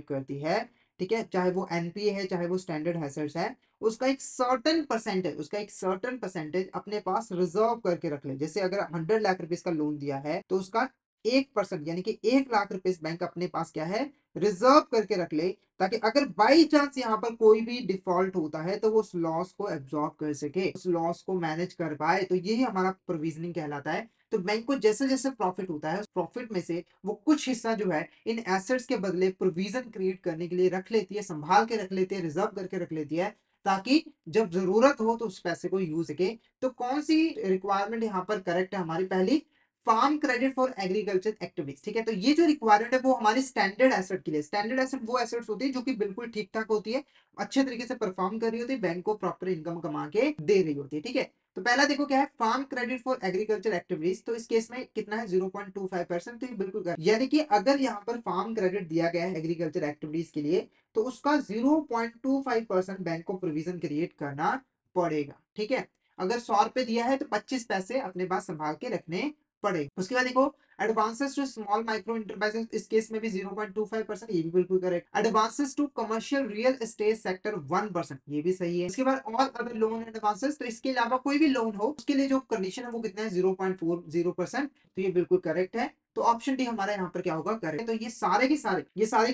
करती है, ठीक है, चाहे वो एनपीए है चाहे वो स्टैंडर्ड एसेट्स है, उसका एक सर्टन परसेंटेज अपने पास रिजर्व करके रख ले। जैसे अगर 100 लाख रुपए का लोन दिया है तो उसका 1% यानी कि 1 लाख रुपए बैंक अपने पास क्या है, रिजर्व करके रख ले, ताकि अगर बाई चांस यहाँ पर कोई भी डिफॉल्ट होता है तो वो उस लॉस को एब्जॉर्ब कर सके, उस लॉस को मैनेज कर पाए, तो यही हमारा प्रोविजनिंग कहलाता है। तो बैंक को जैसे जैसे प्रॉफिट होता है उस प्रॉफिट में से वो कुछ हिस्सा जो है इन एसेट्स के बदले प्रोविजन क्रिएट करने के लिए रख लेती है, संभाल के रख लेती है, रिजर्व करके रख लेती है, ताकि जब जरूरत हो तो उस पैसे को यूज सके। तो कौन सी रिक्वायरमेंट यहाँ पर करेक्ट है हमारी, पहली, farm credit for agriculture activities. ठीक है, तो ये जो रिक्वायरमेंट है वो हमारी स्टैंडर्ड एसेट के लिए, स्टैंडर्ड एसेट वो एसेट्स होती है जो कि बिल्कुल ठीक ठाक होती है, अच्छे तरीके से परफॉर्म कर रही होती है, बैंक को प्रॉपर इनकम कमा के दे रही होती है, ठीक है। तो पहला देखो क्या है, farm credit for agriculture activities, तो इस केस में कितना है 0.25%, तो ये बिल्कुल यानी कि अगर यहाँ पर फार्म क्रेडिट दिया गया है एग्रीकल्चर एक्टिविटीज के लिए तो उसका 0.25% बैंक को प्रोविजन क्रिएट करना पड़ेगा, ठीक है। अगर 100 रुपए दिया है तो 25 पैसे अपने पास संभाल के रखने पड़े। उसके बाद देखो advances to small micro enterprises, इस केस में भी 0.25%, ये भी बिल्कुल correct. Advances to commercial real estate sector 1%, ये भी सही है। इसके बाद और अदर लोन एडवांसेस, तो इसके अलावा कोई भी लोन हो उसके लिए जो कंडीशन है वो कितना है 0.40%, तो ये बिल्कुल करेक्ट है। तो ऑप्शन डी हमारा यहाँ पर क्या होगा, करेक्ट। तो ये सारे के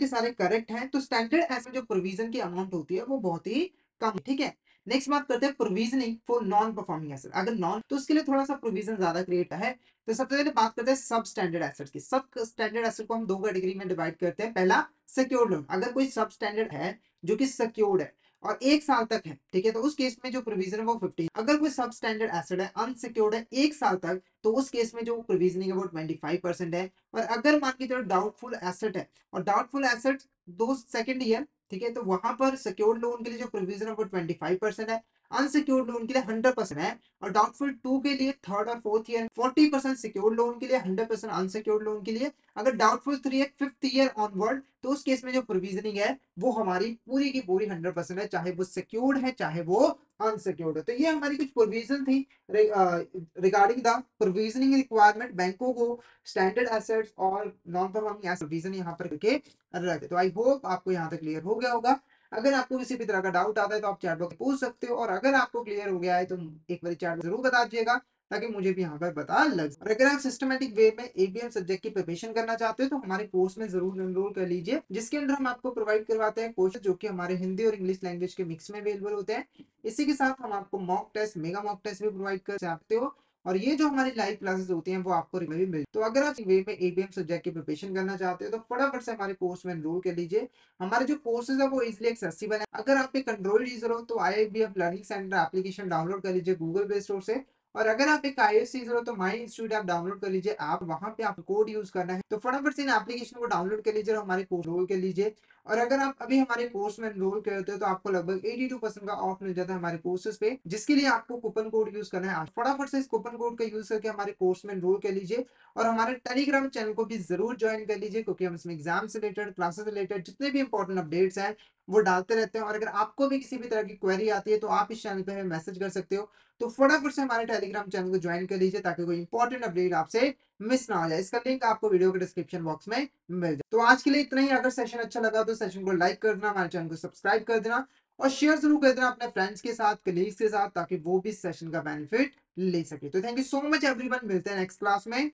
सारे करेक्ट हैं। तो स्टैंडर्ड एसेट जो प्रोविजन की अमाउंट होती है वो बहुत ही कम, ठीक है। नेक्स्ट बात करते हैं provisioning for non performing asset. अगर नॉन तो उसके लिए थोड़ा सा प्रोविजन ज्यादा क्रिएट है। तो सबसे पहले बात करते हैं सब स्टैंडर्ड एसेट्स की। सब स्टैंडर्ड एसेट को हम दो कैटेगरी में डिवाइड करते हैं। पहला सिक्योर्ड लोन। अगर कोई सब स्टैंडर्ड है जो कि सिक्योर्ड है और 1 साल तक है, ठीक है, तो उस केस में जो प्रोविजन है वो 50। अगर कोई सब स्टैंडर्ड एसेट है, अनसिक्योर्ड है 1 साल तक, तो उस केस में जो प्रोविजनिंग है वो 25% है। और अगर मान के चलो डाउटफुल एसेट है, और डाउटफुल एसेट दो सेकंड ईयर, ठीक है, तो वहां पर सिक्योर्ड लोन के लिए जो प्रोविजन है वो 25% है, अनसिक्योर्ड लोन के लिए 100% है। और डाउटफुल 2 के लिए थर्ड और फोर्थ ईयर 40% सिक्योर्ड लोन के लिए, 100% अनसिक्योर्ड लोन के लिए। अगर डाउटफुल 3 है, फिफ्थ ईयर ऑनवर्ड, तो उस केस में जो प्रोविजनिंग है वो हमारी पूरी की पूरी 100% है, चाहे वो सिक्योर्ड है चाहे वो अनसिक्योर्ड है। तो ये हमारी कुछ प्रोविजन थी रिगार्डिंग द प्रोविजनिंग रिक्वायरमेंट। बैंकों को स्टैंडर्ड एसेट्स और नॉन परफॉर्मिंग एसेट प्रोविजन यहाँ पर करके रखे। तो आई होप आपको यहाँ तक क्लियर हो गया होगा। अगर आपको किसी भी तरह का डाउट आता है तो आप चैट बॉक्स में पूछ सकते हो, और अगर आपको क्लियर हो गया है तो एक बार चैट में जरूर बता दीजिएगा, ताकि मुझे भी यहाँ पर पता लग जाए। और अगर आप सिस्टमेटिक वे में एबीएम सब्जेक्ट की प्रिपरेशन करना चाहते हो तो हमारे कोर्स में जरूर एनरोल कर लीजिए, जिसके अंदर हम आपको प्रोवाइड करवाते हैं कोर्सेज जो कि हमारे हिंदी और इंग्लिश लैंग्वेज के मिक्स में अवेलेबल होते हैं। इसी के साथ हम आपको mock test, mega mock test भी प्रोवाइड कर सकते हो। और ये जो हमारी लाइव क्लासेस होती हैं वो आपको भी मिल। तो अगर आप वे में एबीएम सब्जेक्ट की प्रिपरेशन करना चाहते हो तो फटाफट से हमारे कोर्स में एनरोल कर लीजिए। हमारे जो कोर्सेज है वो इजीली एक्सेसिबल है। अगर आप एक एंड्रॉइड यूजर हो तो आईआईबीएम लर्निंग सेंटर एप्लीकेशन डाउनलोड कर लीजिए गूगल प्ले स्टोर से। और अगर आप एक आईएएस यूजर हो तो माई इंस्टीट्यूट ऐप डाउनलोड कर लीजिए। आप वहां पे आप कोड यूज करना है, तो फटाफट से इन एप्लीकेशन को डाउनलोड कर लीजिए और हमारे कोर्स एनरोल कर लीजिए। और अगर आप अभी हमारे कोर्स में एनरोल करते हो तो आपको लगभग 82% का ऑफ मिल जाता है हमारे कोर्सेज पे, जिसके लिए आपको कूपन कोड यूज करना है। आप फटाफट से इस कूपन कोड का यूज करके हमारे कोर्स में एनरोल कर लीजिए। और हमारे टेलीग्राम चैनल को भी जरूर ज्वाइन कर लीजिए, क्योंकि हम इसमें एग्जाम से रिलेटेड, क्लासेस रिलेटेड जितने भी इंपॉर्टेंट अपडेट्स हैं वो डालते रहते हैं। और अगर आपको भी किसी भी तरह की क्वेरी आती है तो आप इस चैनल पे हमें मैसेज कर सकते हो। तो फटाफट से हमारे टेलीग्राम चैनल को ज्वाइन कर लीजिए, ताकि कोई इंपॉर्टेंट अपडेट आपसे मिस ना हो जाए। इसका लिंक आपको वीडियो के डिस्क्रिप्शन बॉक्स में मिल जाए। तो आज के लिए इतना ही। अगर सेशन अच्छा लगा तो सेशन को लाइक कर देना, हमारे चैनल को सब्सक्राइब कर देना, और शेयर जरूर कर देना अपने फ्रेंड्स के साथ, कलीग्स के साथ, ताकि वो भी सेशन का बेनिफिट ले सके। तो thank you so much everyone, मिलते हैं नेक्स्ट क्लास में।